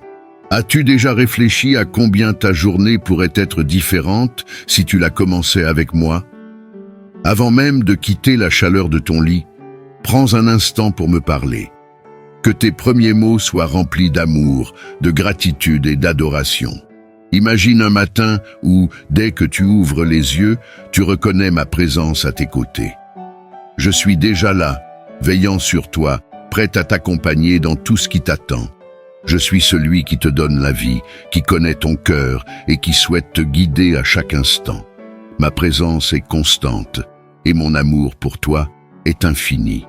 As-tu déjà réfléchi à combien ta journée pourrait être différente si tu la commençais avec moi? Avant même de quitter la chaleur de ton lit, prends un instant pour me parler. Que tes premiers mots soient remplis d'amour, de gratitude et d'adoration. Imagine un matin où, dès que tu ouvres les yeux, tu reconnais ma présence à tes côtés. Je suis déjà là, veillant sur toi, prêt à t'accompagner dans tout ce qui t'attend. Je suis celui qui te donne la vie, qui connaît ton cœur et qui souhaite te guider à chaque instant. Ma présence est constante et mon amour pour toi est infini.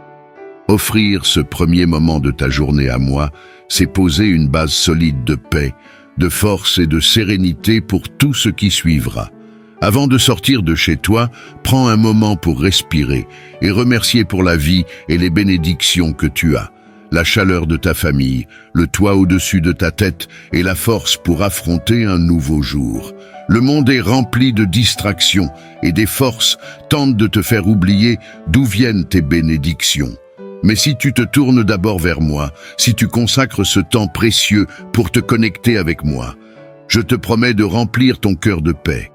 Offrir ce premier moment de ta journée à moi, c'est poser une base solide de paix, de force et de sérénité pour tout ce qui suivra. Avant de sortir de chez toi, prends un moment pour respirer et remercier pour la vie et les bénédictions que tu as, la chaleur de ta famille, le toit au-dessus de ta tête et la force pour affronter un nouveau jour. Le monde est rempli de distractions et des forces tentent de te faire oublier d'où viennent tes bénédictions. Mais si tu te tournes d'abord vers moi, si tu consacres ce temps précieux pour te connecter avec moi, je te promets de remplir ton cœur de paix.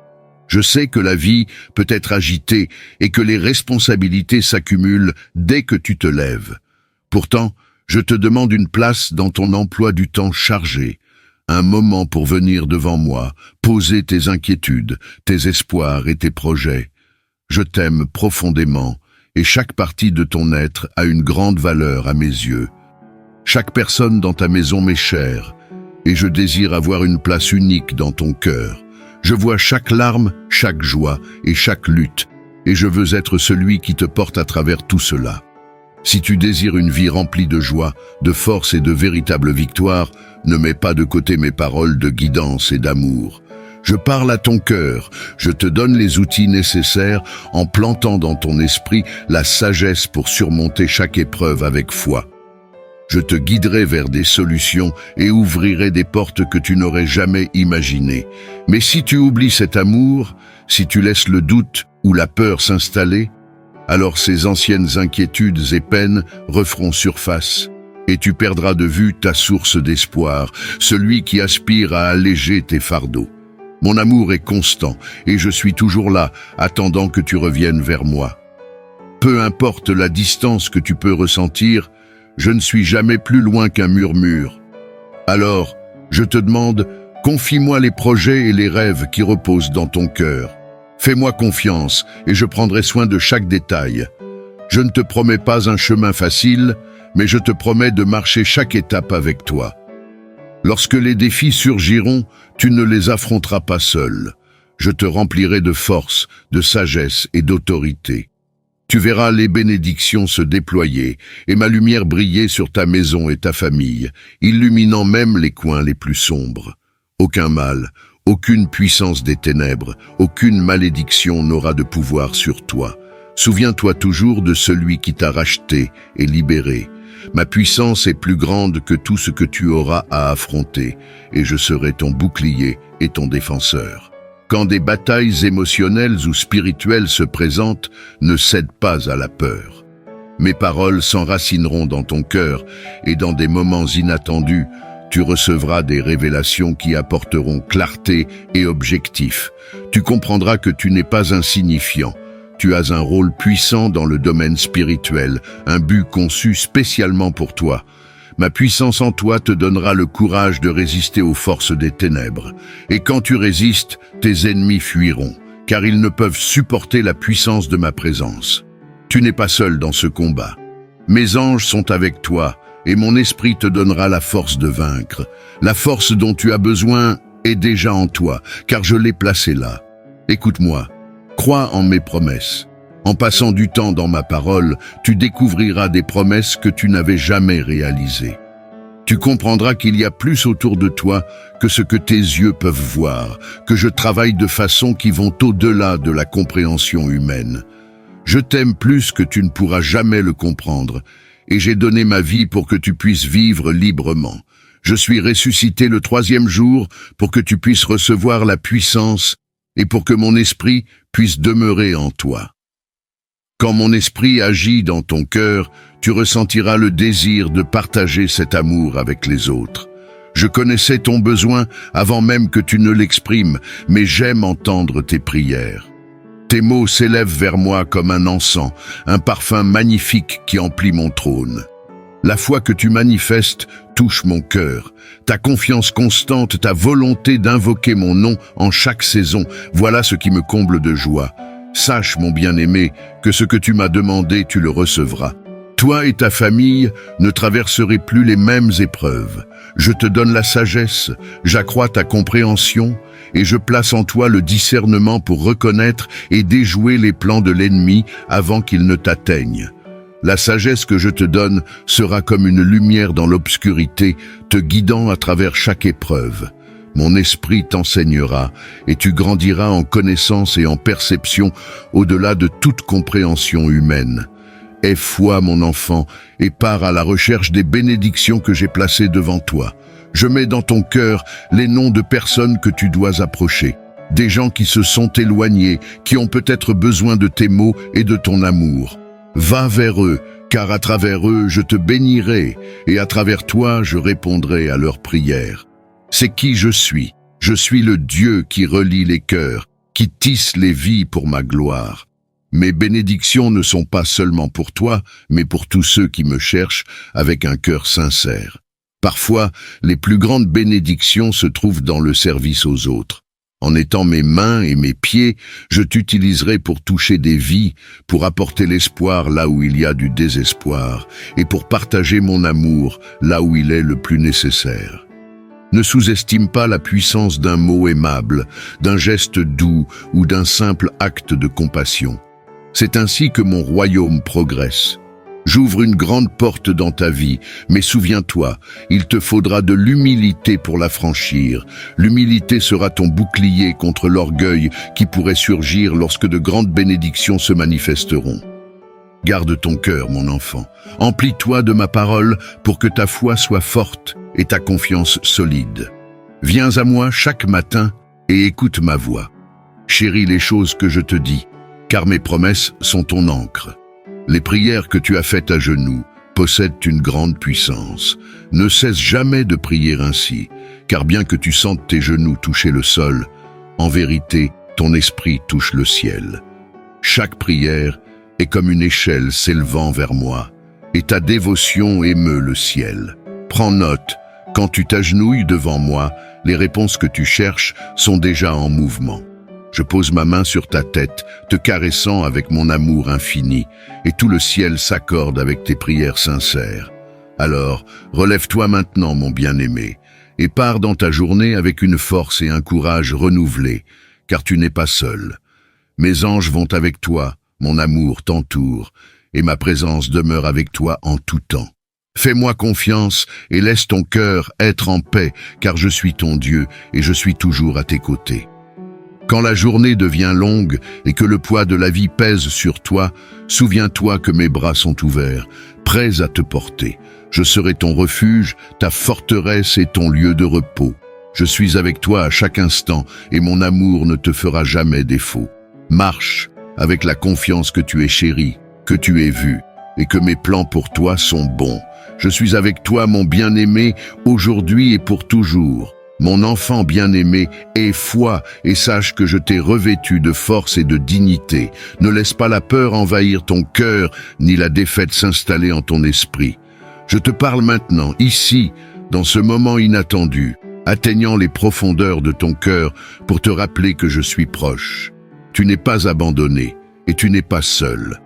Je sais que la vie peut être agitée et que les responsabilités s'accumulent dès que tu te lèves. Pourtant, je te demande une place dans ton emploi du temps chargé, un moment pour venir devant moi, poser tes inquiétudes, tes espoirs et tes projets. Je t'aime profondément et chaque partie de ton être a une grande valeur à mes yeux. Chaque personne dans ta maison m'est chère et je désire avoir une place unique dans ton cœur. Je vois chaque larme, chaque joie et chaque lutte, et je veux être celui qui te porte à travers tout cela. Si tu désires une vie remplie de joie, de force et de véritable victoire, ne mets pas de côté mes paroles de guidance et d'amour. Je parle à ton cœur, je te donne les outils nécessaires en plantant dans ton esprit la sagesse pour surmonter chaque épreuve avec foi. Je te guiderai vers des solutions et ouvrirai des portes que tu n'aurais jamais imaginées. Mais si tu oublies cet amour, si tu laisses le doute ou la peur s'installer, alors ces anciennes inquiétudes et peines referont surface et tu perdras de vue ta source d'espoir, celui qui aspire à alléger tes fardeaux. Mon amour est constant et je suis toujours là, attendant que tu reviennes vers moi. Peu importe la distance que tu peux ressentir, je ne suis jamais plus loin qu'un murmure. Alors, je te demande, confie-moi les projets et les rêves qui reposent dans ton cœur. Fais-moi confiance et je prendrai soin de chaque détail. Je ne te promets pas un chemin facile, mais je te promets de marcher chaque étape avec toi. Lorsque les défis surgiront, tu ne les affronteras pas seul. Je te remplirai de force, de sagesse et d'autorité. Tu verras les bénédictions se déployer et ma lumière briller sur ta maison et ta famille, illuminant même les coins les plus sombres. Aucun mal, aucune puissance des ténèbres, aucune malédiction n'aura de pouvoir sur toi. Souviens-toi toujours de celui qui t'a racheté et libéré. Ma puissance est plus grande que tout ce que tu auras à affronter, et je serai ton bouclier et ton défenseur. Quand des batailles émotionnelles ou spirituelles se présentent, ne cède pas à la peur. Mes paroles s'enracineront dans ton cœur, et dans des moments inattendus, tu recevras des révélations qui apporteront clarté et objectif. Tu comprendras que tu n'es pas insignifiant. Tu as un rôle puissant dans le domaine spirituel, un but conçu spécialement pour toi. Ma puissance en toi te donnera le courage de résister aux forces des ténèbres. Et quand tu résistes, tes ennemis fuiront, car ils ne peuvent supporter la puissance de ma présence. Tu n'es pas seul dans ce combat. Mes anges sont avec toi, et mon esprit te donnera la force de vaincre. La force dont tu as besoin est déjà en toi, car je l'ai placée là. Écoute-moi. Crois en mes promesses. En passant du temps dans ma parole, tu découvriras des promesses que tu n'avais jamais réalisées. Tu comprendras qu'il y a plus autour de toi que ce que tes yeux peuvent voir, que je travaille de façon qui vont au-delà de la compréhension humaine. Je t'aime plus que tu ne pourras jamais le comprendre, et j'ai donné ma vie pour que tu puisses vivre librement. Je suis ressuscité le 3e jour pour que tu puisses recevoir la puissance et pour que mon esprit puisse demeurer en toi. Quand mon esprit agit dans ton cœur, tu ressentiras le désir de partager cet amour avec les autres. Je connaissais ton besoin avant même que tu ne l'exprimes, mais j'aime entendre tes prières. Tes mots s'élèvent vers moi comme un encens, un parfum magnifique qui emplit mon trône. La foi que tu manifestes touche mon cœur. Ta confiance constante, ta volonté d'invoquer mon nom en chaque saison, voilà ce qui me comble de joie. Sache, mon bien-aimé, que ce que tu m'as demandé, tu le recevras. Toi et ta famille ne traverserez plus les mêmes épreuves. Je te donne la sagesse, j'accrois ta compréhension et je place en toi le discernement pour reconnaître et déjouer les plans de l'ennemi avant qu'ils ne t'atteignent. La sagesse que je te donne sera comme une lumière dans l'obscurité, te guidant à travers chaque épreuve. Mon esprit t'enseignera et tu grandiras en connaissance et en perception au-delà de toute compréhension humaine. Aie foi, mon enfant, et pars à la recherche des bénédictions que j'ai placées devant toi. Je mets dans ton cœur les noms de personnes que tu dois approcher, des gens qui se sont éloignés, qui ont peut-être besoin de tes mots et de ton amour. Va vers eux, car à travers eux je te bénirai, et à travers toi je répondrai à leurs prières. C'est qui je suis. Je suis le Dieu qui relie les cœurs, qui tisse les vies pour ma gloire. Mes bénédictions ne sont pas seulement pour toi, mais pour tous ceux qui me cherchent avec un cœur sincère. Parfois, les plus grandes bénédictions se trouvent dans le service aux autres. En étant mes mains et mes pieds, je t'utiliserai pour toucher des vies, pour apporter l'espoir là où il y a du désespoir, et pour partager mon amour là où il est le plus nécessaire. Ne sous-estime pas la puissance d'un mot aimable, d'un geste doux ou d'un simple acte de compassion. C'est ainsi que mon royaume progresse. J'ouvre une grande porte dans ta vie, mais souviens-toi, il te faudra de l'humilité pour la franchir. L'humilité sera ton bouclier contre l'orgueil qui pourrait surgir lorsque de grandes bénédictions se manifesteront. Garde ton cœur, mon enfant. Emplis-toi de ma parole pour que ta foi soit forte et ta confiance solide. Viens à moi chaque matin et écoute ma voix. Chéris les choses que je te dis, car mes promesses sont ton encre. Les prières que tu as faites à genoux possèdent une grande puissance. Ne cesse jamais de prier ainsi, car bien que tu sentes tes genoux toucher le sol, en vérité, ton esprit touche le ciel. Chaque prière est comme une échelle s'élevant vers moi, et ta dévotion émeut le ciel. Prends note, quand tu t'agenouilles devant moi, les réponses que tu cherches sont déjà en mouvement. Je pose ma main sur ta tête, te caressant avec mon amour infini, et tout le ciel s'accorde avec tes prières sincères. Alors, relève-toi maintenant, mon bien-aimé, et pars dans ta journée avec une force et un courage renouvelés, car tu n'es pas seul. Mes anges vont avec toi, mon amour t'entoure, et ma présence demeure avec toi en tout temps. Fais-moi confiance et laisse ton cœur être en paix, car je suis ton Dieu et je suis toujours à tes côtés. Quand la journée devient longue et que le poids de la vie pèse sur toi, souviens-toi que mes bras sont ouverts, prêts à te porter. Je serai ton refuge, ta forteresse et ton lieu de repos. Je suis avec toi à chaque instant et mon amour ne te fera jamais défaut. Marche avec la confiance que tu es chéri, que tu es vu et que mes plans pour toi sont bons. Je suis avec toi, mon bien-aimé, aujourd'hui et pour toujours. Mon enfant bien-aimé, aie foi et sache que je t'ai revêtu de force et de dignité. Ne laisse pas la peur envahir ton cœur, ni la défaite s'installer en ton esprit. Je te parle maintenant, ici, dans ce moment inattendu, atteignant les profondeurs de ton cœur pour te rappeler que je suis proche. Tu n'es pas abandonné et tu n'es pas seul.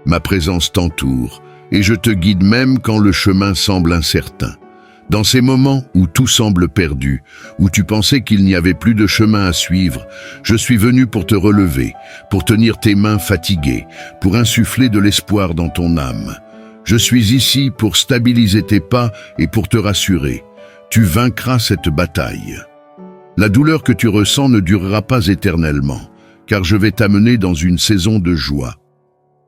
Ma présence t'entoure et je te guide même quand le chemin semble incertain. Dans ces moments où tout semble perdu, où tu pensais qu'il n'y avait plus de chemin à suivre, je suis venu pour te relever, pour tenir tes mains fatiguées, pour insuffler de l'espoir dans ton âme. Je suis ici pour stabiliser tes pas et pour te rassurer. Tu vaincras cette bataille. La douleur que tu ressens ne durera pas éternellement, car je vais t'amener dans une saison de joie.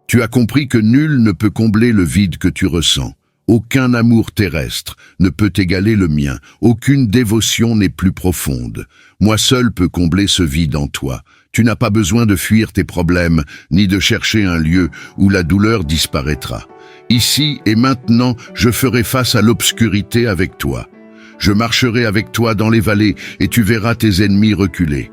Tu as compris que nul ne peut combler le vide que tu ressens. Aucun amour terrestre ne peut égaler le mien, aucune dévotion n'est plus profonde. Moi seul peux combler ce vide en toi. Tu n'as pas besoin de fuir tes problèmes, ni de chercher un lieu où la douleur disparaîtra. Ici et maintenant, je ferai face à l'obscurité avec toi. Je marcherai avec toi dans les vallées et tu verras tes ennemis reculer.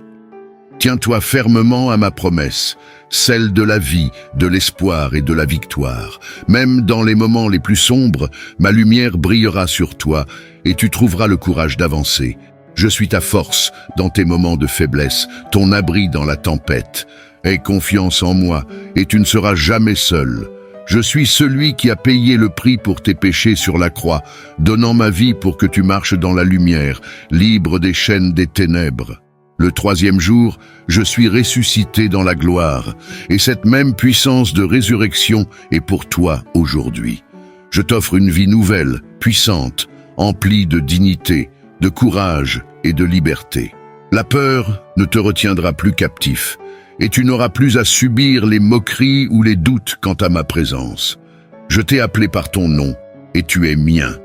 Tiens-toi fermement à ma promesse, celle de la vie, de l'espoir et de la victoire. Même dans les moments les plus sombres, ma lumière brillera sur toi et tu trouveras le courage d'avancer. Je suis ta force dans tes moments de faiblesse, ton abri dans la tempête. Aie confiance en moi et tu ne seras jamais seul. Je suis celui qui a payé le prix pour tes péchés sur la croix, donnant ma vie pour que tu marches dans la lumière, libre des chaînes des ténèbres. Le troisième jour, je suis ressuscité dans la gloire, et cette même puissance de résurrection est pour toi aujourd'hui. Je t'offre une vie nouvelle, puissante, emplie de dignité, de courage et de liberté. La peur ne te retiendra plus captif, et tu n'auras plus à subir les moqueries ou les doutes quant à ma présence. Je t'ai appelé par ton nom, et tu es mien.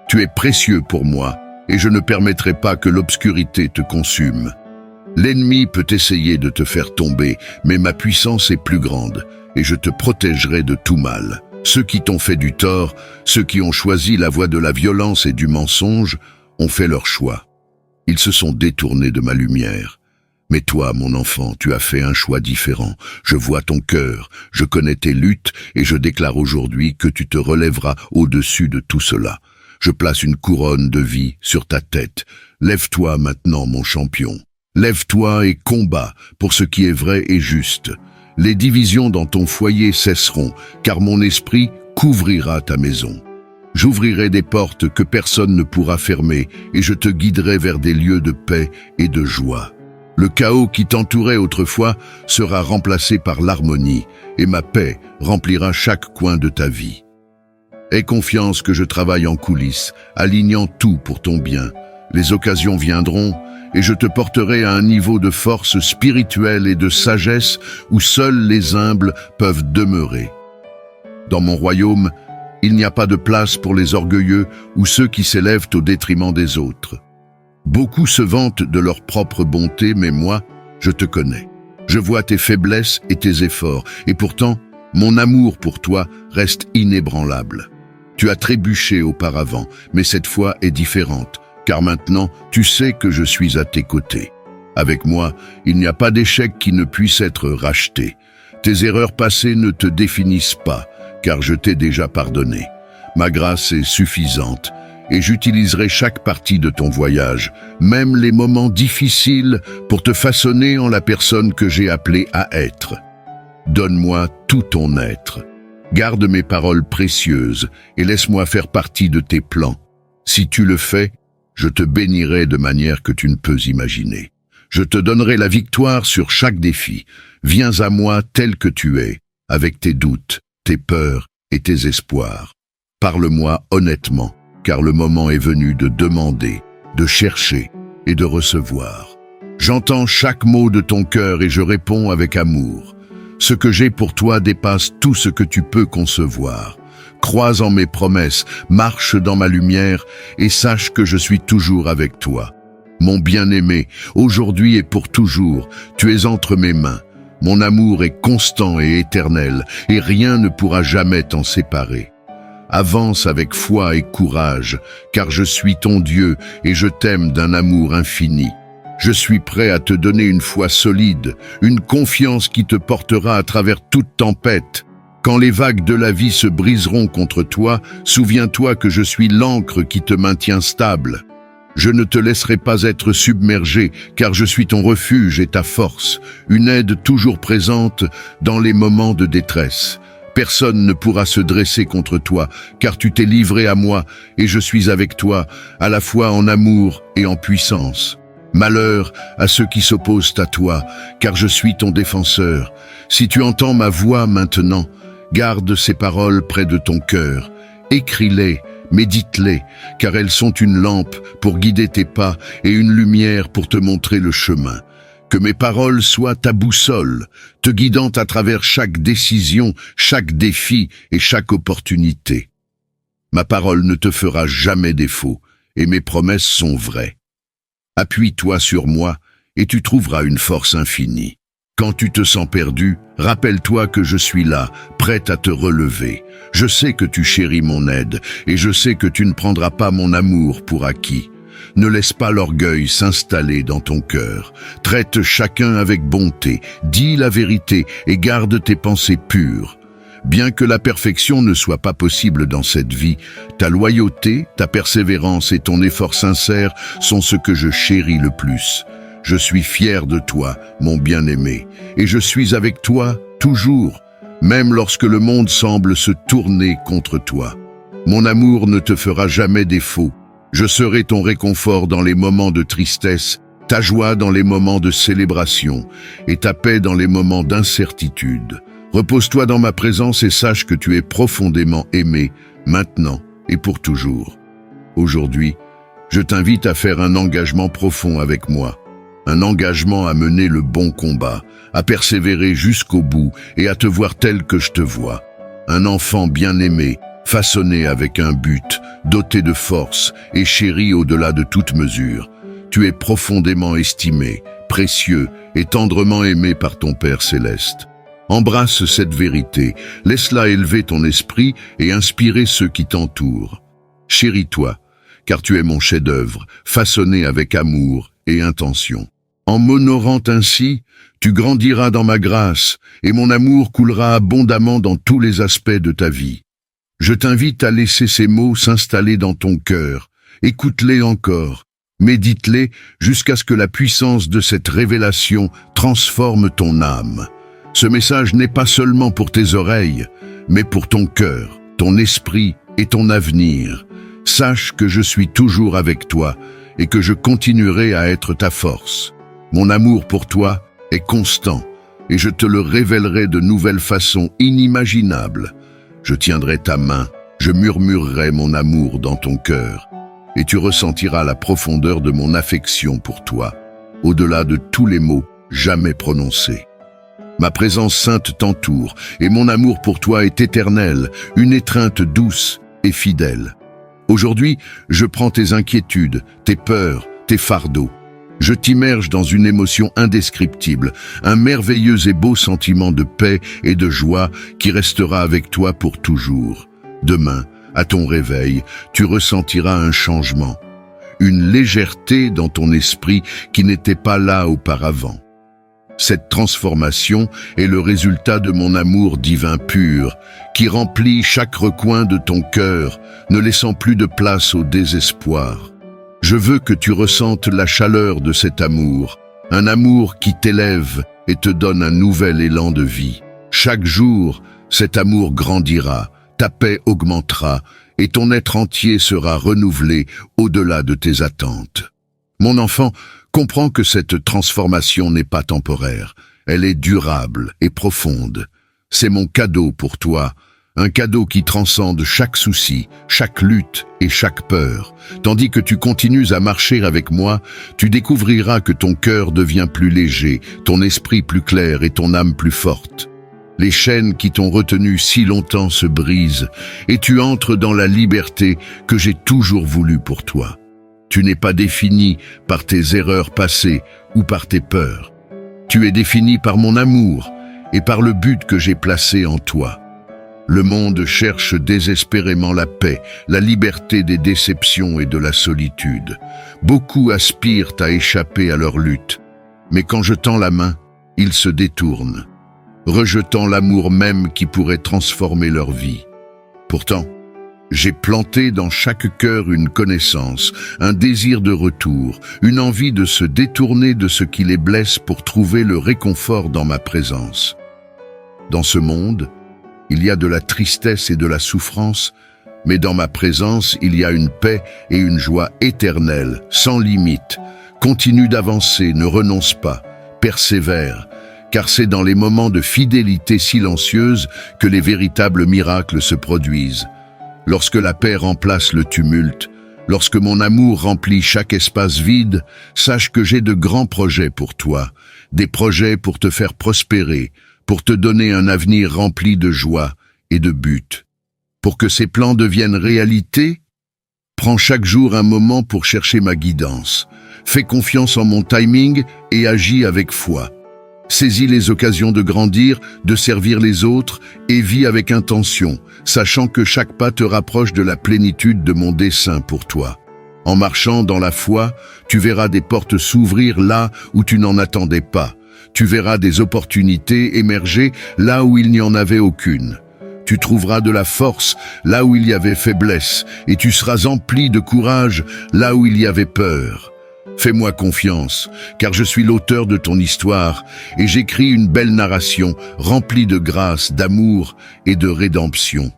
Tu es précieux pour moi, et je ne permettrai pas que l'obscurité te consume. L'ennemi peut essayer de te faire tomber, mais ma puissance est plus grande, et je te protégerai de tout mal. Ceux qui t'ont fait du tort, ceux qui ont choisi la voie de la violence et du mensonge, ont fait leur choix. Ils se sont détournés de ma lumière. Mais toi, mon enfant, tu as fait un choix différent. Je vois ton cœur, je connais tes luttes, et je déclare aujourd'hui que tu te relèveras au-dessus de tout cela. Je place une couronne de vie sur ta tête. Lève-toi maintenant, mon champion. Lève-toi et combat pour ce qui est vrai et juste. Les divisions dans ton foyer cesseront, car mon esprit couvrira ta maison. J'ouvrirai des portes que personne ne pourra fermer, et je te guiderai vers des lieux de paix et de joie. Le chaos qui t'entourait autrefois sera remplacé par l'harmonie, et ma paix remplira chaque coin de ta vie. Aie confiance que je travaille en coulisses, alignant tout pour ton bien. Les occasions viendront, et je te porterai à un niveau de force spirituelle et de sagesse où seuls les humbles peuvent demeurer. Dans mon royaume, il n'y a pas de place pour les orgueilleux ou ceux qui s'élèvent au détriment des autres. Beaucoup se vantent de leur propre bonté, mais moi, je te connais. Je vois tes faiblesses et tes efforts, et pourtant, mon amour pour toi reste inébranlable. Tu as trébuché auparavant, mais cette fois est différente. Car maintenant, tu sais que je suis à tes côtés. Avec moi, il n'y a pas d'échec qui ne puisse être racheté. Tes erreurs passées ne te définissent pas, car je t'ai déjà pardonné. Ma grâce est suffisante, et j'utiliserai chaque partie de ton voyage, même les moments difficiles, pour te façonner en la personne que j'ai appelée à être. Donne-moi tout ton être. Garde mes paroles précieuses, et laisse-moi faire partie de tes plans. Si tu le fais, je te bénirai de manière que tu ne peux imaginer. Je te donnerai la victoire sur chaque défi. Viens à moi tel que tu es, avec tes doutes, tes peurs et tes espoirs. Parle-moi honnêtement, car le moment est venu de demander, de chercher et de recevoir. J'entends chaque mot de ton cœur et je réponds avec amour. Ce que j'ai pour toi dépasse tout ce que tu peux concevoir. Crois en mes promesses, marche dans ma lumière et sache que je suis toujours avec toi. Mon bien-aimé, aujourd'hui et pour toujours, tu es entre mes mains. Mon amour est constant et éternel, et rien ne pourra jamais t'en séparer. Avance avec foi et courage, car je suis ton Dieu et je t'aime d'un amour infini. Je suis prêt à te donner une foi solide, une confiance qui te portera à travers toute tempête. Quand les vagues de la vie se briseront contre toi, souviens-toi que je suis l'ancre qui te maintient stable. Je ne te laisserai pas être submergé, car je suis ton refuge et ta force, une aide toujours présente dans les moments de détresse. Personne ne pourra se dresser contre toi, car tu t'es livré à moi, et je suis avec toi, à la fois en amour et en puissance. Malheur à ceux qui s'opposent à toi, car je suis ton défenseur. Si tu entends ma voix maintenant, garde ces paroles près de ton cœur, écris-les, médite-les, car elles sont une lampe pour guider tes pas et une lumière pour te montrer le chemin. Que mes paroles soient ta boussole, te guidant à travers chaque décision, chaque défi et chaque opportunité. Ma parole ne te fera jamais défaut, et mes promesses sont vraies. Appuie-toi sur moi, et tu trouveras une force infinie. Quand tu te sens perdu, rappelle-toi que je suis là, prête à te relever. Je sais que tu chéris mon aide, et je sais que tu ne prendras pas mon amour pour acquis. Ne laisse pas l'orgueil s'installer dans ton cœur. Traite chacun avec bonté, dis la vérité et garde tes pensées pures. Bien que la perfection ne soit pas possible dans cette vie, ta loyauté, ta persévérance et ton effort sincère sont ce que je chéris le plus. Je suis fier de toi, mon bien-aimé, et je suis avec toi toujours, même lorsque le monde semble se tourner contre toi. Mon amour ne te fera jamais défaut. Je serai ton réconfort dans les moments de tristesse, ta joie dans les moments de célébration et ta paix dans les moments d'incertitude. Repose-toi dans ma présence et sache que tu es profondément aimé, maintenant et pour toujours. Aujourd'hui, je t'invite à faire un engagement profond avec moi. Un engagement à mener le bon combat, à persévérer jusqu'au bout et à te voir tel que je te vois. Un enfant bien-aimé, façonné avec un but, doté de force et chéri au-delà de toute mesure. Tu es profondément estimé, précieux et tendrement aimé par ton Père céleste. Embrasse cette vérité, laisse-la élever ton esprit et inspirer ceux qui t'entourent. Chéris-toi, car tu es mon chef-d'œuvre, façonné avec amour et intention. En m'honorant ainsi, tu grandiras dans ma grâce et mon amour coulera abondamment dans tous les aspects de ta vie. Je t'invite à laisser ces mots s'installer dans ton cœur. Écoute-les encore, médite-les jusqu'à ce que la puissance de cette révélation transforme ton âme. Ce message n'est pas seulement pour tes oreilles, mais pour ton cœur, ton esprit et ton avenir. Sache que je suis toujours avec toi et que je continuerai à être ta force. Mon amour pour toi est constant et je te le révélerai de nouvelles façons inimaginables. Je tiendrai ta main, je murmurerai mon amour dans ton cœur et tu ressentiras la profondeur de mon affection pour toi, au-delà de tous les mots jamais prononcés. Ma présence sainte t'entoure et mon amour pour toi est éternel, une étreinte douce et fidèle. Aujourd'hui, je prends tes inquiétudes, tes peurs, tes fardeaux. Je t'immerge dans une émotion indescriptible, un merveilleux et beau sentiment de paix et de joie qui restera avec toi pour toujours. Demain, à ton réveil, tu ressentiras un changement, une légèreté dans ton esprit qui n'était pas là auparavant. Cette transformation est le résultat de mon amour divin pur, qui remplit chaque recoin de ton cœur, ne laissant plus de place au désespoir. Je veux que tu ressentes la chaleur de cet amour, un amour qui t'élève et te donne un nouvel élan de vie. Chaque jour, cet amour grandira, ta paix augmentera et ton être entier sera renouvelé au-delà de tes attentes. Mon enfant, comprends que cette transformation n'est pas temporaire, elle est durable et profonde. C'est mon cadeau pour toi, un cadeau qui transcende chaque souci, chaque lutte et chaque peur. Tandis que tu continues à marcher avec moi, tu découvriras que ton cœur devient plus léger, ton esprit plus clair et ton âme plus forte. Les chaînes qui t'ont retenu si longtemps se brisent et tu entres dans la liberté que j'ai toujours voulu pour toi. Tu n'es pas défini par tes erreurs passées ou par tes peurs. Tu es défini par mon amour et par le but que j'ai placé en toi. Le monde cherche désespérément la paix, la liberté des déceptions et de la solitude. Beaucoup aspirent à échapper à leur lutte, mais quand je tends la main, ils se détournent, rejetant l'amour même qui pourrait transformer leur vie. Pourtant, j'ai planté dans chaque cœur une connaissance, un désir de retour, une envie de se détourner de ce qui les blesse pour trouver le réconfort dans ma présence. Dans ce monde, il y a de la tristesse et de la souffrance, mais dans ma présence, il y a une paix et une joie éternelle, sans limite. Continue d'avancer, ne renonce pas, persévère, car c'est dans les moments de fidélité silencieuse que les véritables miracles se produisent. Lorsque la paix remplace le tumulte, lorsque mon amour remplit chaque espace vide, sache que j'ai de grands projets pour toi, des projets pour te faire prospérer, pour te donner un avenir rempli de joie et de but. Pour que ces plans deviennent réalité, prends chaque jour un moment pour chercher ma guidance. Fais confiance en mon timing et agis avec foi. Saisis les occasions de grandir, de servir les autres et vis avec intention, sachant que chaque pas te rapproche de la plénitude de mon dessein pour toi. En marchant dans la foi, tu verras des portes s'ouvrir là où tu n'en attendais pas. Tu verras des opportunités émerger là où il n'y en avait aucune. Tu trouveras de la force là où il y avait faiblesse et tu seras empli de courage là où il y avait peur. Fais-moi confiance, car je suis l'auteur de ton histoire et j'écris une belle narration remplie de grâce, d'amour et de rédemption.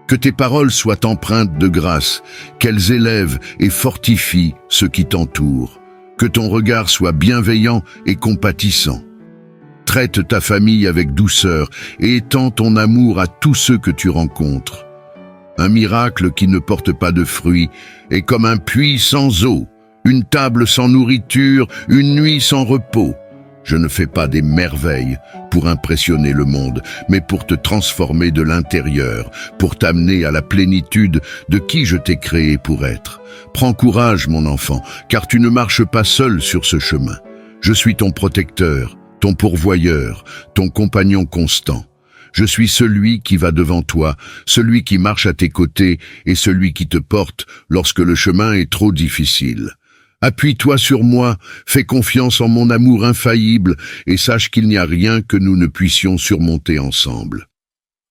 Que tes paroles soient empreintes de grâce, qu'elles élèvent et fortifient ceux qui t'entourent. Que ton regard soit bienveillant et compatissant. Traite ta famille avec douceur et étends ton amour à tous ceux que tu rencontres. Un miracle qui ne porte pas de fruits est comme un puits sans eau, une table sans nourriture, une nuit sans repos. Je ne fais pas des merveilles pour impressionner le monde, mais pour te transformer de l'intérieur, pour t'amener à la plénitude de qui je t'ai créé pour être. Prends courage, mon enfant, car tu ne marches pas seul sur ce chemin. Je suis ton protecteur, ton pourvoyeur, ton compagnon constant. Je suis celui qui va devant toi, celui qui marche à tes côtés et celui qui te porte lorsque le chemin est trop difficile. Appuie-toi sur moi, fais confiance en mon amour infaillible et sache qu'il n'y a rien que nous ne puissions surmonter ensemble.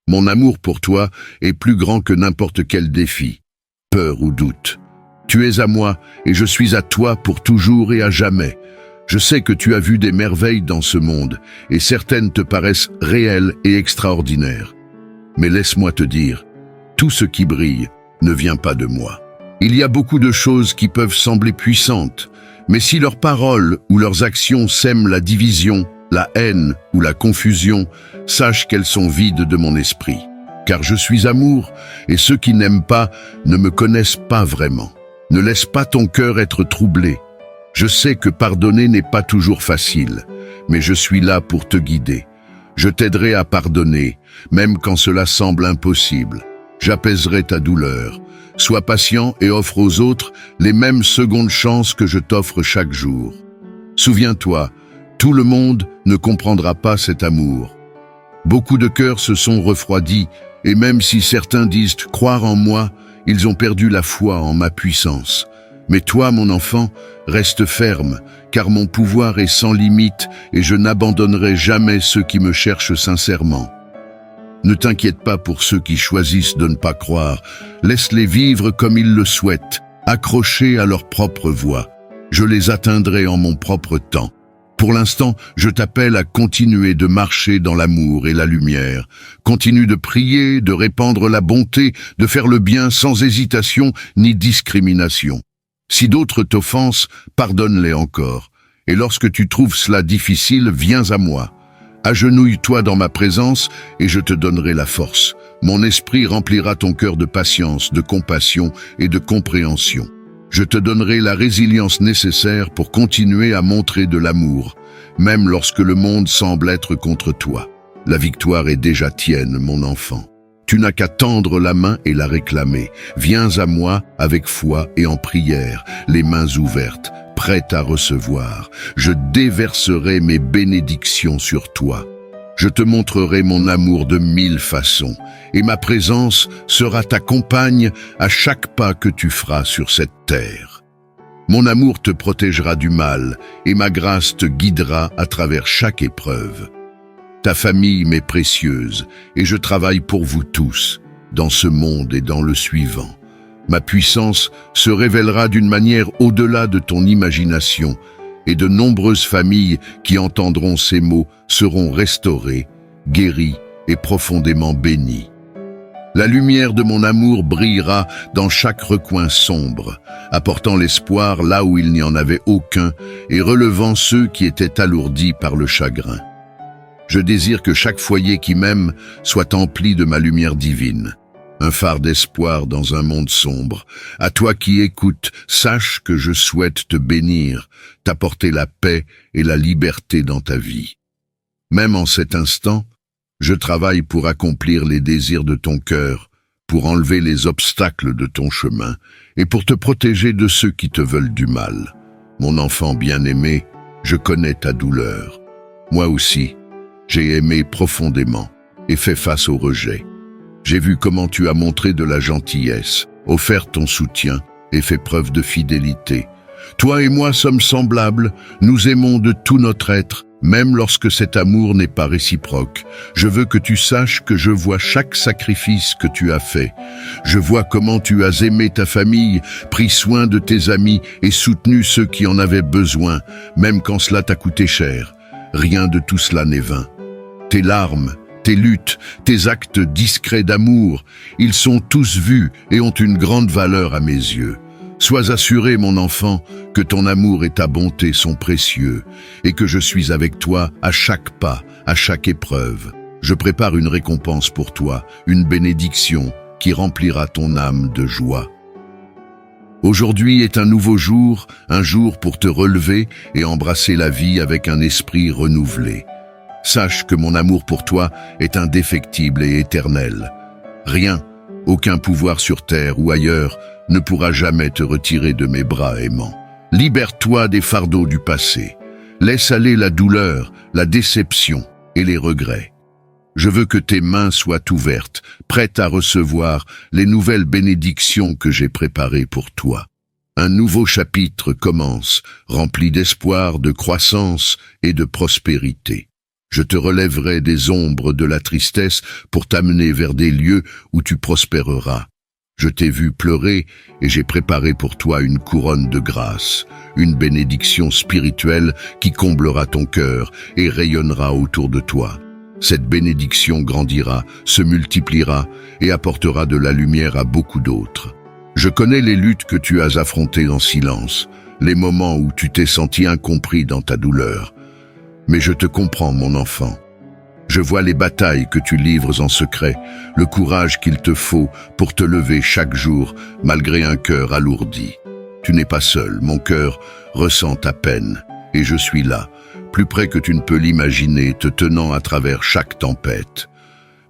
Mon amour pour toi est plus grand que n'importe quel défi, peur ou doute. Tu es à moi et je suis à toi pour toujours et à jamais. Je sais que tu as vu des merveilles dans ce monde et certaines te paraissent réelles et extraordinaires. Mais laisse-moi te dire, tout ce qui brille ne vient pas de moi. Il y a beaucoup de choses qui peuvent sembler puissantes, mais si leurs paroles ou leurs actions sèment la division, la haine ou la confusion, sache qu'elles sont vides de mon esprit. Car je suis amour, et ceux qui n'aiment pas ne me connaissent pas vraiment. Ne laisse pas ton cœur être troublé. Je sais que pardonner n'est pas toujours facile, mais je suis là pour te guider. Je t'aiderai à pardonner, même quand cela semble impossible. J'apaiserai ta douleur. Sois patient et offre aux autres les mêmes secondes chances que je t'offre chaque jour. Souviens-toi, tout le monde ne comprendra pas cet amour. Beaucoup de cœurs se sont refroidis, et même si certains disent croire en moi, ils ont perdu la foi en ma puissance. Mais toi, mon enfant, reste ferme, car mon pouvoir est sans limite et je n'abandonnerai jamais ceux qui me cherchent sincèrement. Ne t'inquiète pas pour ceux qui choisissent de ne pas croire. Laisse-les vivre comme ils le souhaitent, accrochés à leur propre voie. Je les atteindrai en mon propre temps. Pour l'instant, je t'appelle à continuer de marcher dans l'amour et la lumière. Continue de prier, de répandre la bonté, de faire le bien sans hésitation ni discrimination. Si d'autres t'offensent, pardonne-les encore. Et lorsque tu trouves cela difficile, viens à moi. Agenouille-toi dans ma présence et je te donnerai la force. Mon esprit remplira ton cœur de patience, de compassion et de compréhension. Je te donnerai la résilience nécessaire pour continuer à montrer de l'amour, même lorsque le monde semble être contre toi. La victoire est déjà tienne, mon enfant. Tu n'as qu'à tendre la main et la réclamer. Viens à moi avec foi et en prière, les mains ouvertes, prête à recevoir. Je déverserai mes bénédictions sur toi. Je te montrerai mon amour de 1000 façons, et ma présence sera ta compagne à chaque pas que tu feras sur cette terre. Mon amour te protégera du mal, et ma grâce te guidera à travers chaque épreuve. Ta famille m'est précieuse, et je travaille pour vous tous, dans ce monde et dans le suivant. Ma puissance se révélera d'une manière au-delà de ton imagination, et de nombreuses familles qui entendront ces mots seront restaurées, guéries et profondément bénies. La lumière de mon amour brillera dans chaque recoin sombre, apportant l'espoir là où il n'y en avait aucun et relevant ceux qui étaient alourdis par le chagrin. Je désire que chaque foyer qui m'aime soit empli de ma lumière divine. Un phare d'espoir dans un monde sombre. À toi qui écoutes, sache que je souhaite te bénir, t'apporter la paix et la liberté dans ta vie. Même en cet instant, je travaille pour accomplir les désirs de ton cœur, pour enlever les obstacles de ton chemin et pour te protéger de ceux qui te veulent du mal. Mon enfant bien-aimé, je connais ta douleur. Moi aussi, j'ai aimé profondément et fait face au rejet. J'ai vu comment tu as montré de la gentillesse, offert ton soutien et fait preuve de fidélité. Toi et moi sommes semblables, nous aimons de tout notre être, même lorsque cet amour n'est pas réciproque. Je veux que tu saches que je vois chaque sacrifice que tu as fait. Je vois comment tu as aimé ta famille, pris soin de tes amis et soutenu ceux qui en avaient besoin, même quand cela t'a coûté cher. Rien de tout cela n'est vain. Tes larmes, tes luttes, tes actes discrets d'amour, ils sont tous vus et ont une grande valeur à mes yeux. Sois assuré, mon enfant, que ton amour et ta bonté sont précieux et que je suis avec toi à chaque pas, à chaque épreuve. Je prépare une récompense pour toi, une bénédiction qui remplira ton âme de joie. Aujourd'hui est un nouveau jour, un jour pour te relever et embrasser la vie avec un esprit renouvelé. Sache que mon amour pour toi est indéfectible et éternel. Rien, aucun pouvoir sur terre ou ailleurs ne pourra jamais te retirer de mes bras aimants. Libère-toi des fardeaux du passé. Laisse aller la douleur, la déception et les regrets. Je veux que tes mains soient ouvertes, prêtes à recevoir les nouvelles bénédictions que j'ai préparées pour toi. Un nouveau chapitre commence, rempli d'espoir, de croissance et de prospérité. Je te relèverai des ombres de la tristesse pour t'amener vers des lieux où tu prospéreras. Je t'ai vu pleurer et j'ai préparé pour toi une couronne de grâce, une bénédiction spirituelle qui comblera ton cœur et rayonnera autour de toi. Cette bénédiction grandira, se multipliera et apportera de la lumière à beaucoup d'autres. Je connais les luttes que tu as affrontées en silence, les moments où tu t'es senti incompris dans ta douleur. Mais je te comprends, mon enfant. Je vois les batailles que tu livres en secret, le courage qu'il te faut pour te lever chaque jour, malgré un cœur alourdi. Tu n'es pas seul, mon cœur ressent ta peine, et je suis là, plus près que tu ne peux l'imaginer, te tenant à travers chaque tempête.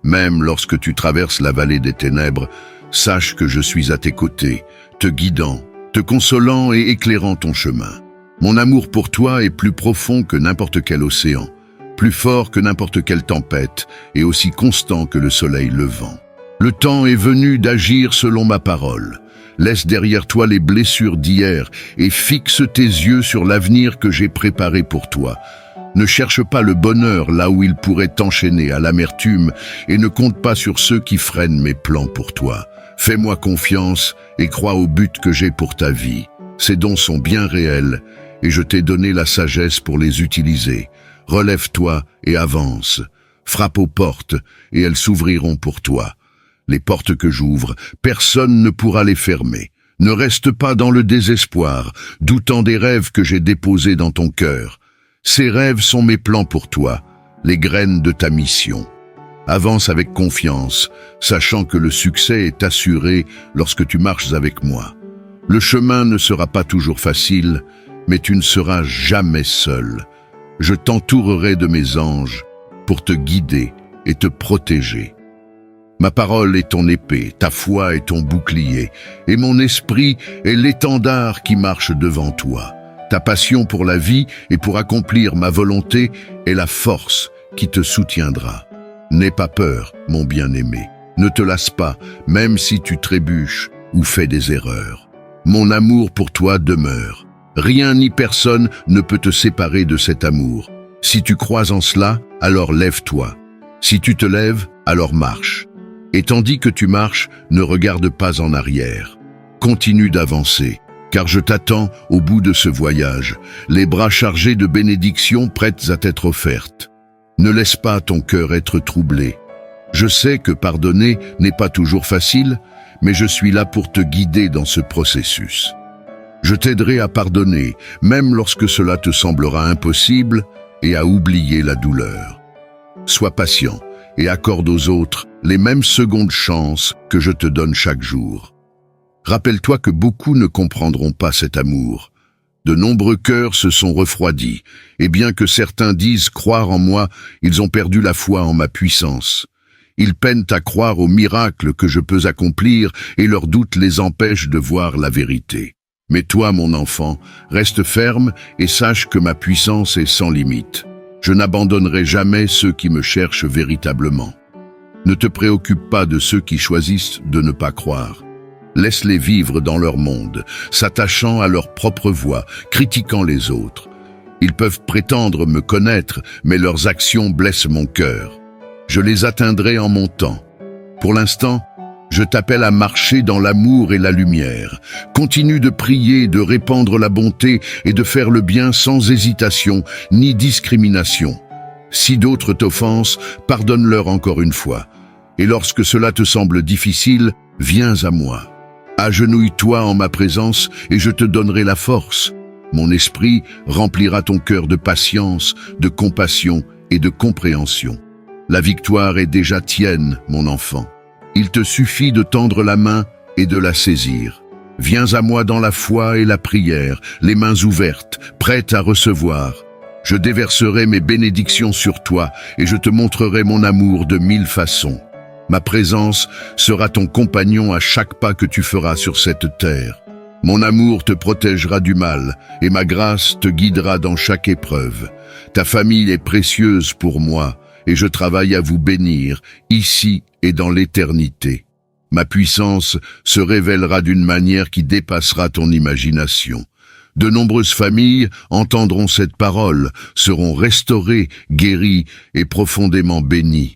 Même lorsque tu traverses la vallée des ténèbres, sache que je suis à tes côtés, te guidant, te consolant et éclairant ton chemin. Mon amour pour toi est plus profond que n'importe quel océan, plus fort que n'importe quelle tempête et aussi constant que le soleil levant. Le temps est venu d'agir selon ma parole. Laisse derrière toi les blessures d'hier et fixe tes yeux sur l'avenir que j'ai préparé pour toi. Ne cherche pas le bonheur là où il pourrait t'enchaîner à l'amertume et ne compte pas sur ceux qui freinent mes plans pour toi. Fais-moi confiance et crois au but que j'ai pour ta vie. Ces dons sont bien réels et je t'ai donné la sagesse pour les utiliser. Relève-toi et avance. Frappe aux portes et elles s'ouvriront pour toi. Les portes que j'ouvre, personne ne pourra les fermer. Ne reste pas dans le désespoir, doutant des rêves que j'ai déposés dans ton cœur. Ces rêves sont mes plans pour toi, les graines de ta mission. Avance avec confiance, sachant que le succès est assuré lorsque tu marches avec moi. Le chemin ne sera pas toujours facile, mais tu ne seras jamais seul. Je t'entourerai de mes anges pour te guider et te protéger. Ma parole est ton épée, ta foi est ton bouclier, et mon esprit est l'étendard qui marche devant toi. Ta passion pour la vie et pour accomplir ma volonté est la force qui te soutiendra. N'aie pas peur, mon bien-aimé. Ne te lasse pas, même si tu trébuches ou fais des erreurs. Mon amour pour toi demeure. Rien ni personne ne peut te séparer de cet amour. Si tu crois en cela, alors lève-toi. Si tu te lèves, alors marche. Et tandis que tu marches, ne regarde pas en arrière. Continue d'avancer, car je t'attends au bout de ce voyage, les bras chargés de bénédictions prêtes à t'être offertes. Ne laisse pas ton cœur être troublé. Je sais que pardonner n'est pas toujours facile, mais je suis là pour te guider dans ce processus. Je t'aiderai à pardonner, même lorsque cela te semblera impossible, et à oublier la douleur. Sois patient et accorde aux autres les mêmes secondes chances que je te donne chaque jour. Rappelle-toi que beaucoup ne comprendront pas cet amour. De nombreux cœurs se sont refroidis, et bien que certains disent croire en moi, ils ont perdu la foi en ma puissance. Ils peinent à croire aux miracles que je peux accomplir et leurs doutes les empêchent de voir la vérité. Mais toi, mon enfant, reste ferme et sache que ma puissance est sans limite. Je n'abandonnerai jamais ceux qui me cherchent véritablement. Ne te préoccupe pas de ceux qui choisissent de ne pas croire. Laisse-les vivre dans leur monde, s'attachant à leur propre voix, critiquant les autres. Ils peuvent prétendre me connaître, mais leurs actions blessent mon cœur. Je les atteindrai en mon temps. Pour l'instant, je t'appelle à marcher dans l'amour et la lumière. Continue de prier, de répandre la bonté et de faire le bien sans hésitation ni discrimination. Si d'autres t'offensent, pardonne-leur encore une fois. Et lorsque cela te semble difficile, viens à moi. Agenouille-toi en ma présence et je te donnerai la force. Mon esprit remplira ton cœur de patience, de compassion et de compréhension. La victoire est déjà tienne, mon enfant. Il te suffit de tendre la main et de la saisir. Viens à moi dans la foi et la prière, les mains ouvertes, prêtes à recevoir. Je déverserai mes bénédictions sur toi et je te montrerai mon amour de 1000 façons. Ma présence sera ton compagnon à chaque pas que tu feras sur cette terre. Mon amour te protégera du mal et ma grâce te guidera dans chaque épreuve. Ta famille est précieuse pour moi et je travaille à vous bénir, ici et dans l'éternité. Ma puissance se révélera d'une manière qui dépassera ton imagination. De nombreuses familles entendront cette parole, seront restaurées, guéries et profondément bénies.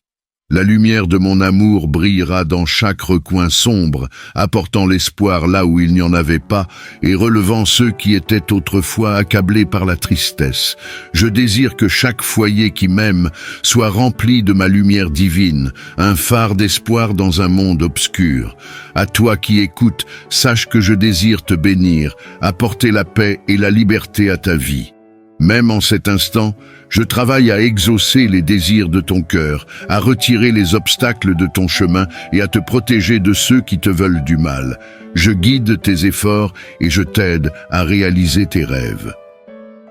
La lumière de mon amour brillera dans chaque recoin sombre, apportant l'espoir là où il n'y en avait pas et relevant ceux qui étaient autrefois accablés par la tristesse. Je désire que chaque foyer qui m'aime soit rempli de ma lumière divine, un phare d'espoir dans un monde obscur. À toi qui écoutes, sache que je désire te bénir, apporter la paix et la liberté à ta vie. Même en cet instant, je travaille à exaucer les désirs de ton cœur, à retirer les obstacles de ton chemin et à te protéger de ceux qui te veulent du mal. Je guide tes efforts et je t'aide à réaliser tes rêves.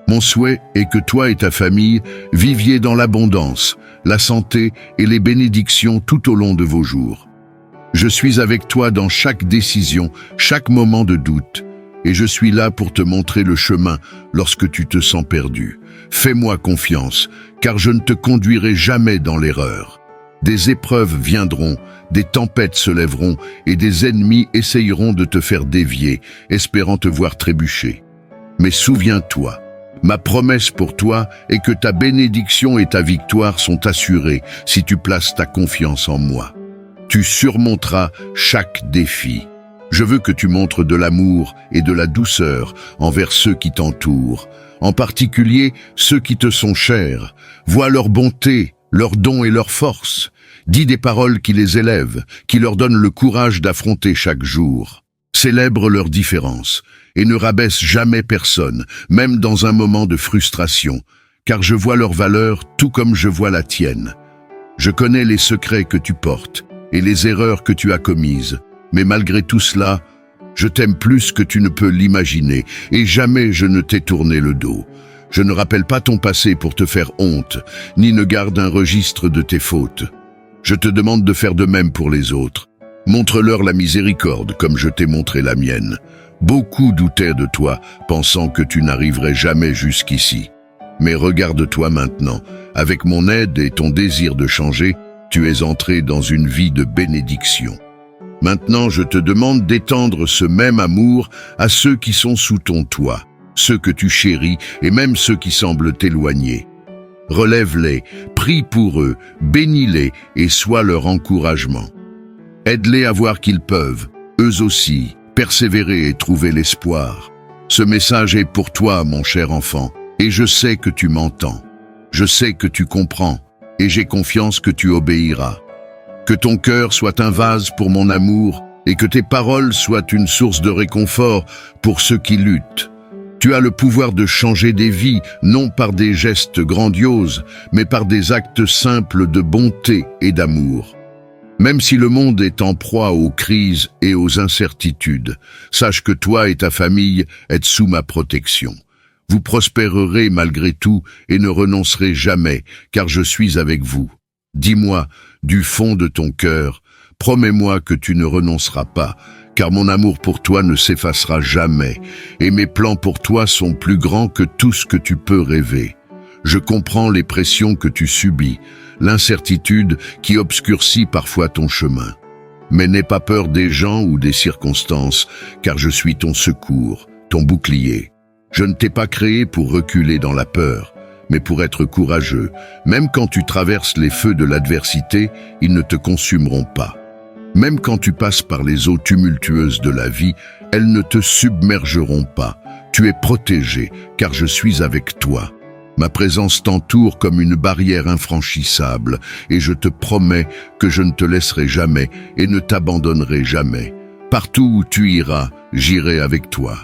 Mon souhait est que toi et ta famille viviez dans l'abondance, la santé et les bénédictions tout au long de vos jours. Je suis avec toi dans chaque décision, chaque moment de doute. Et je suis là pour te montrer le chemin lorsque tu te sens perdu. Fais-moi confiance, car je ne te conduirai jamais dans l'erreur. Des épreuves viendront, des tempêtes se lèveront et des ennemis essayeront de te faire dévier, espérant te voir trébucher. Mais souviens-toi, ma promesse pour toi est que ta bénédiction et ta victoire sont assurées si tu places ta confiance en moi. Tu surmonteras chaque défi. Je veux que tu montres de l'amour et de la douceur envers ceux qui t'entourent, en particulier ceux qui te sont chers. Vois leur bonté, leurs dons et leurs forces. Dis des paroles qui les élèvent, qui leur donnent le courage d'affronter chaque jour. Célèbre leurs différences et ne rabaisse jamais personne, même dans un moment de frustration, car je vois leur valeur tout comme je vois la tienne. Je connais les secrets que tu portes et les erreurs que tu as commises. Mais malgré tout cela, je t'aime plus que tu ne peux l'imaginer, et jamais je ne t'ai tourné le dos. Je ne rappelle pas ton passé pour te faire honte, ni ne garde un registre de tes fautes. Je te demande de faire de même pour les autres. Montre-leur la miséricorde comme je t'ai montré la mienne. Beaucoup doutaient de toi, pensant que tu n'arriverais jamais jusqu'ici. Mais regarde-toi maintenant, avec mon aide et ton désir de changer, tu es entré dans une vie de bénédiction. Maintenant, je te demande d'étendre ce même amour à ceux qui sont sous ton toit, ceux que tu chéris et même ceux qui semblent t'éloigner. Relève-les, prie pour eux, bénis-les et sois leur encouragement. Aide-les à voir qu'ils peuvent, eux aussi, persévérer et trouver l'espoir. Ce message est pour toi, mon cher enfant, et je sais que tu m'entends. Je sais que tu comprends, et j'ai confiance que tu obéiras. Que ton cœur soit un vase pour mon amour et que tes paroles soient une source de réconfort pour ceux qui luttent. Tu as le pouvoir de changer des vies, non par des gestes grandioses, mais par des actes simples de bonté et d'amour. Même si le monde est en proie aux crises et aux incertitudes, sache que toi et ta famille êtes sous ma protection. Vous prospérerez malgré tout et ne renoncerez jamais, car je suis avec vous. Dis-moi, du fond de ton cœur, promets-moi que tu ne renonceras pas, car mon amour pour toi ne s'effacera jamais, et mes plans pour toi sont plus grands que tout ce que tu peux rêver. Je comprends les pressions que tu subis, l'incertitude qui obscurcit parfois ton chemin. Mais n'aie pas peur des gens ou des circonstances, car je suis ton secours, ton bouclier. Je ne t'ai pas créé pour reculer dans la peur, mais pour être courageux. Même quand tu traverses les feux de l'adversité, ils ne te consumeront pas. Même quand tu passes par les eaux tumultueuses de la vie, elles ne te submergeront pas. Tu es protégé, car je suis avec toi. Ma présence t'entoure comme une barrière infranchissable, et je te promets que je ne te laisserai jamais et ne t'abandonnerai jamais. Partout où tu iras, j'irai avec toi.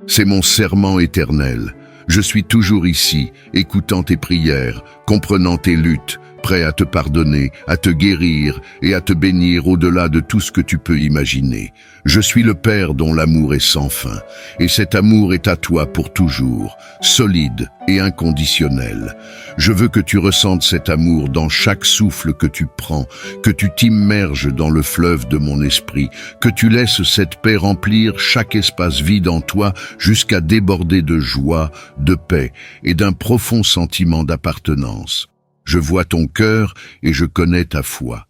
C'est mon serment éternel. Je suis toujours ici, écoutant tes prières, comprenant tes luttes, prêt à te pardonner, à te guérir et à te bénir au-delà de tout ce que tu peux imaginer. Je suis le Père dont l'amour est sans fin, et cet amour est à toi pour toujours, solide et inconditionnel. Je veux que tu ressentes cet amour dans chaque souffle que tu prends, que tu t'immerges dans le fleuve de mon esprit, que tu laisses cette paix remplir chaque espace vide en toi jusqu'à déborder de joie, de paix et d'un profond sentiment d'appartenance. Je vois ton cœur et je connais ta foi.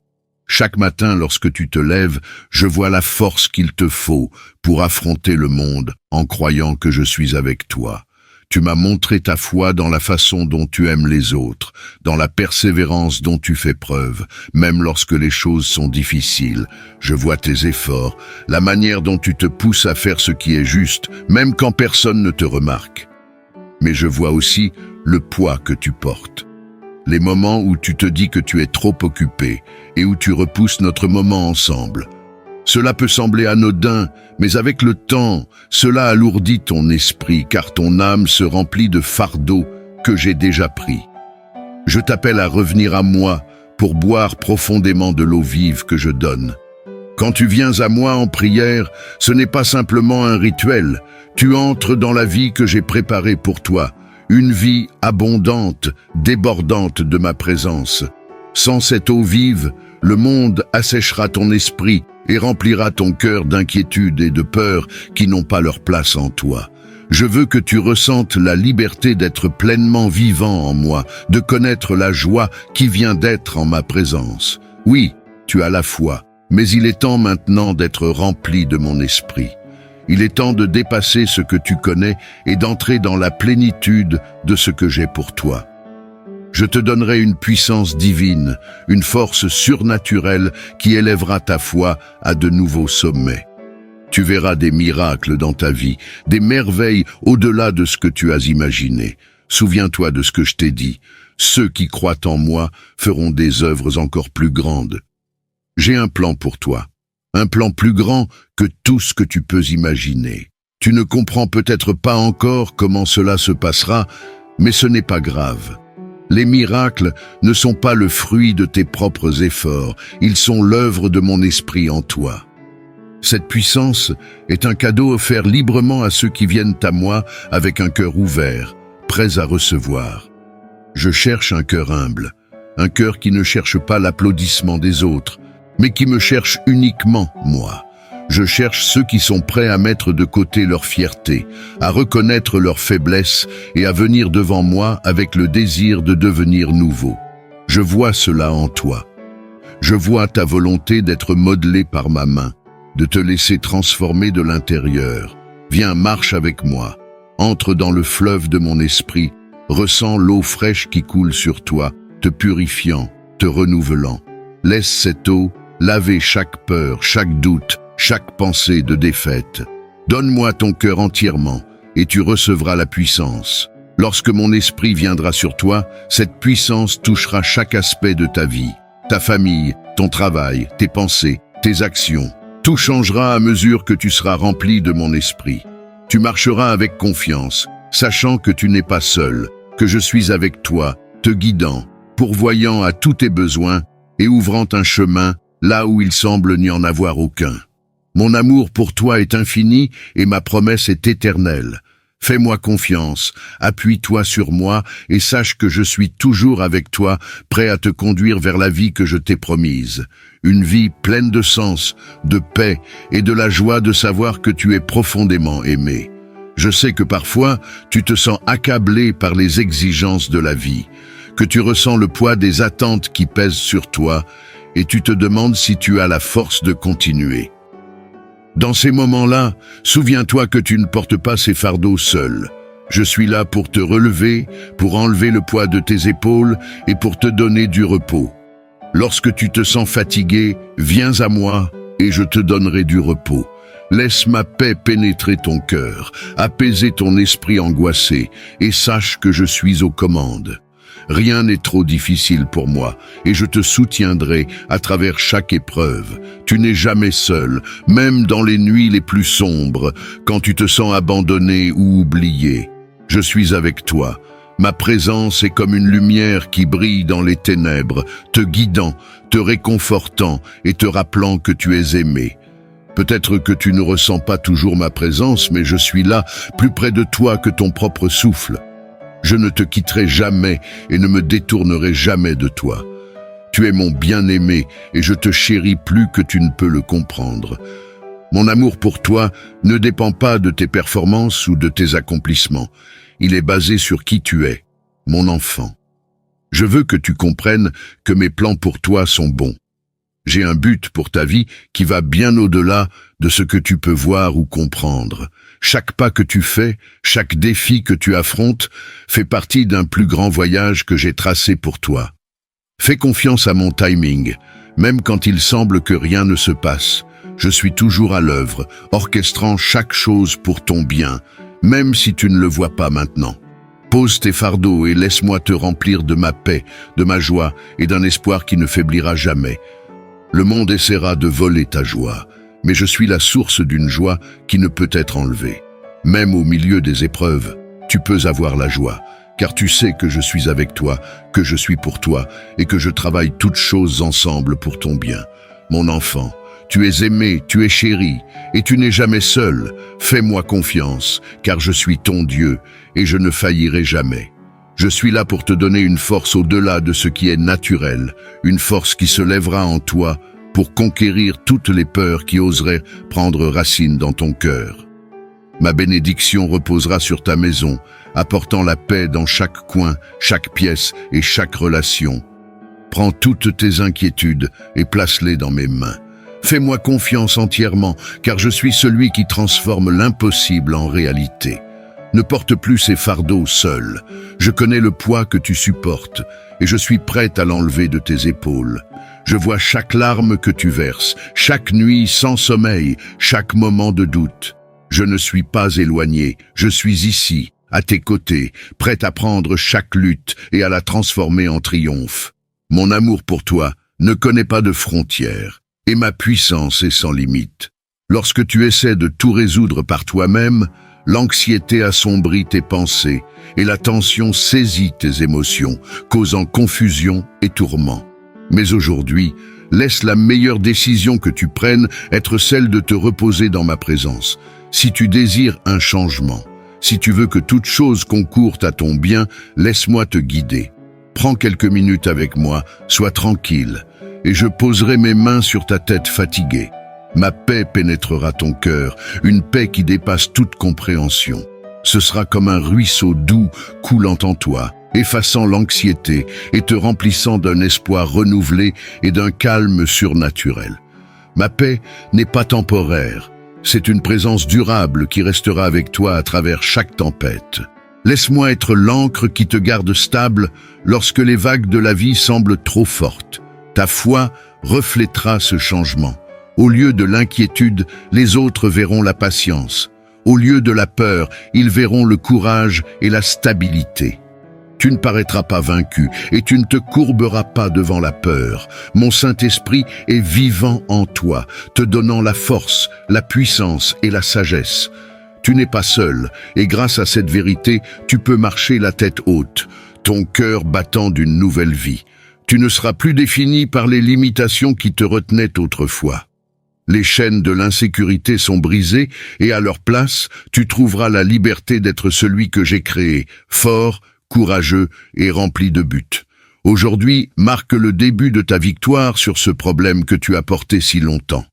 Chaque matin, lorsque tu te lèves, je vois la force qu'il te faut pour affronter le monde en croyant que je suis avec toi. Tu m'as montré ta foi dans la façon dont tu aimes les autres, dans la persévérance dont tu fais preuve, même lorsque les choses sont difficiles. Je vois tes efforts, la manière dont tu te pousses à faire ce qui est juste, même quand personne ne te remarque. Mais je vois aussi le poids que tu portes. Les moments où tu te dis que tu es trop occupé et où tu repousses notre moment ensemble. Cela peut sembler anodin, mais avec le temps, cela alourdit ton esprit car ton âme se remplit de fardeaux que j'ai déjà pris. Je t'appelle à revenir à moi pour boire profondément de l'eau vive que je donne. Quand tu viens à moi en prière, ce n'est pas simplement un rituel. Tu entres dans la vie que j'ai préparée pour toi. Une vie abondante, débordante de ma présence. Sans cette eau vive, le monde asséchera ton esprit et remplira ton cœur d'inquiétude et de peur qui n'ont pas leur place en toi. Je veux que tu ressentes la liberté d'être pleinement vivant en moi, de connaître la joie qui vient d'être en ma présence. Oui, tu as la foi, mais il est temps maintenant d'être rempli de mon esprit. Il est temps de dépasser ce que tu connais et d'entrer dans la plénitude de ce que j'ai pour toi. Je te donnerai une puissance divine, une force surnaturelle qui élèvera ta foi à de nouveaux sommets. Tu verras des miracles dans ta vie, des merveilles au-delà de ce que tu as imaginé. Souviens-toi de ce que je t'ai dit. Ceux qui croient en moi feront des œuvres encore plus grandes. J'ai un plan pour toi. Un plan plus grand que tout ce que tu peux imaginer. Tu ne comprends peut-être pas encore comment cela se passera, mais ce n'est pas grave. Les miracles ne sont pas le fruit de tes propres efforts, ils sont l'œuvre de mon esprit en toi. Cette puissance est un cadeau offert librement à ceux qui viennent à moi avec un cœur ouvert, prêts à recevoir. Je cherche un cœur humble, un cœur qui ne cherche pas l'applaudissement des autres, mais qui me cherche uniquement moi. Je cherche ceux qui sont prêts à mettre de côté leur fierté, à reconnaître leurs faiblesses et à venir devant moi avec le désir de devenir nouveau. Je vois cela en toi. Je vois ta volonté d'être modelée par ma main, de te laisser transformer de l'intérieur. Viens, marche avec moi. Entre dans le fleuve de mon esprit. Ressens l'eau fraîche qui coule sur toi, te purifiant, te renouvelant. Laisse cette eau laver chaque peur, chaque doute, chaque pensée de défaite. Donne-moi ton cœur entièrement et tu recevras la puissance. Lorsque mon esprit viendra sur toi, cette puissance touchera chaque aspect de ta vie. Ta famille, ton travail, tes pensées, tes actions. Tout changera à mesure que tu seras rempli de mon esprit. Tu marcheras avec confiance, sachant que tu n'es pas seul, que je suis avec toi, te guidant, pourvoyant à tous tes besoins et ouvrant un chemin là où il semble n'y en avoir aucun. Mon amour pour toi est infini et ma promesse est éternelle. Fais-moi confiance, appuie-toi sur moi et sache que je suis toujours avec toi, prêt à te conduire vers la vie que je t'ai promise. Une vie pleine de sens, de paix et de la joie de savoir que tu es profondément aimé. Je sais que parfois, tu te sens accablé par les exigences de la vie, que tu ressens le poids des attentes qui pèsent sur toi et tu te demandes si tu as la force de continuer. Dans ces moments-là, souviens-toi que tu ne portes pas ces fardeaux seul. Je suis là pour te relever, pour enlever le poids de tes épaules et pour te donner du repos. Lorsque tu te sens fatigué, viens à moi et je te donnerai du repos. Laisse ma paix pénétrer ton cœur, apaiser ton esprit angoissé et sache que je suis aux commandes. Rien n'est trop difficile pour moi et je te soutiendrai à travers chaque épreuve. Tu n'es jamais seul, même dans les nuits les plus sombres, quand tu te sens abandonné ou oublié. Je suis avec toi. Ma présence est comme une lumière qui brille dans les ténèbres, te guidant, te réconfortant et te rappelant que tu es aimé. Peut-être que tu ne ressens pas toujours ma présence, mais je suis là, plus près de toi que ton propre souffle. Je ne te quitterai jamais et ne me détournerai jamais de toi. Tu es mon bien-aimé et je te chéris plus que tu ne peux le comprendre. Mon amour pour toi ne dépend pas de tes performances ou de tes accomplissements. Il est basé sur qui tu es, mon enfant. Je veux que tu comprennes que mes plans pour toi sont bons. J'ai un but pour ta vie qui va bien au-delà de ce que tu peux voir ou comprendre. Chaque pas que tu fais, chaque défi que tu affrontes, fait partie d'un plus grand voyage que j'ai tracé pour toi. Fais confiance à mon timing, même quand il semble que rien ne se passe. Je suis toujours à l'œuvre, orchestrant chaque chose pour ton bien, même si tu ne le vois pas maintenant. Pose tes fardeaux et laisse-moi te remplir de ma paix, de ma joie et d'un espoir qui ne faiblira jamais. Le monde essaiera de voler ta joie, mais je suis la source d'une joie qui ne peut être enlevée. Même au milieu des épreuves, tu peux avoir la joie, car tu sais que je suis avec toi, que je suis pour toi et que je travaille toutes choses ensemble pour ton bien. Mon enfant, tu es aimé, tu es chéri et tu n'es jamais seul. Fais-moi confiance, car je suis ton Dieu et je ne faillirai jamais. Je suis là pour te donner une force au-delà de ce qui est naturel, une force qui se lèvera en toi pour conquérir toutes les peurs qui oseraient prendre racine dans ton cœur. Ma bénédiction reposera sur ta maison, apportant la paix dans chaque coin, chaque pièce et chaque relation. Prends toutes tes inquiétudes et place-les dans mes mains. Fais-moi confiance entièrement, car je suis celui qui transforme l'impossible en réalité. Ne porte plus ces fardeaux seul. Je connais le poids que tu supportes et je suis prête à l'enlever de tes épaules. Je vois chaque larme que tu verses, chaque nuit sans sommeil, chaque moment de doute. Je ne suis pas éloigné, je suis ici, à tes côtés, prête à prendre chaque lutte et à la transformer en triomphe. Mon amour pour toi ne connaît pas de frontières et ma puissance est sans limite. Lorsque tu essaies de tout résoudre par toi-même, l'anxiété assombrit tes pensées et la tension saisit tes émotions, causant confusion et tourment. Mais aujourd'hui, laisse la meilleure décision que tu prennes être celle de te reposer dans ma présence. Si tu désires un changement, si tu veux que toute chose concourt à ton bien, laisse-moi te guider. Prends quelques minutes avec moi, sois tranquille, et je poserai mes mains sur ta tête fatiguée. Ma paix pénétrera ton cœur, une paix qui dépasse toute compréhension. Ce sera comme un ruisseau doux coulant en toi, effaçant l'anxiété et te remplissant d'un espoir renouvelé et d'un calme surnaturel. Ma paix n'est pas temporaire, c'est une présence durable qui restera avec toi à travers chaque tempête. Laisse-moi être l'ancre qui te garde stable lorsque les vagues de la vie semblent trop fortes. Ta foi reflètera ce changement. Au lieu de l'inquiétude, les autres verront la patience. Au lieu de la peur, ils verront le courage et la stabilité. Tu ne paraîtras pas vaincu et tu ne te courberas pas devant la peur. Mon Saint-Esprit est vivant en toi, te donnant la force, la puissance et la sagesse. Tu n'es pas seul et grâce à cette vérité, tu peux marcher la tête haute, ton cœur battant d'une nouvelle vie. Tu ne seras plus défini par les limitations qui te retenaient autrefois. Les chaînes de l'insécurité sont brisées et à leur place, tu trouveras la liberté d'être celui que j'ai créé, fort, courageux et rempli de buts. Aujourd'hui marque le début de ta victoire sur ce problème que tu as porté si longtemps.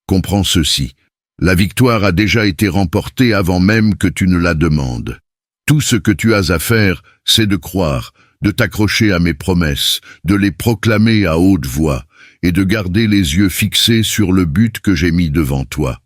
Comprends ceci. La victoire a déjà été remportée avant même que tu ne la demandes. Tout ce que tu as à faire, c'est de croire, de t'accrocher à mes promesses, de les proclamer à haute voix et de garder les yeux fixés sur le but que j'ai mis devant toi.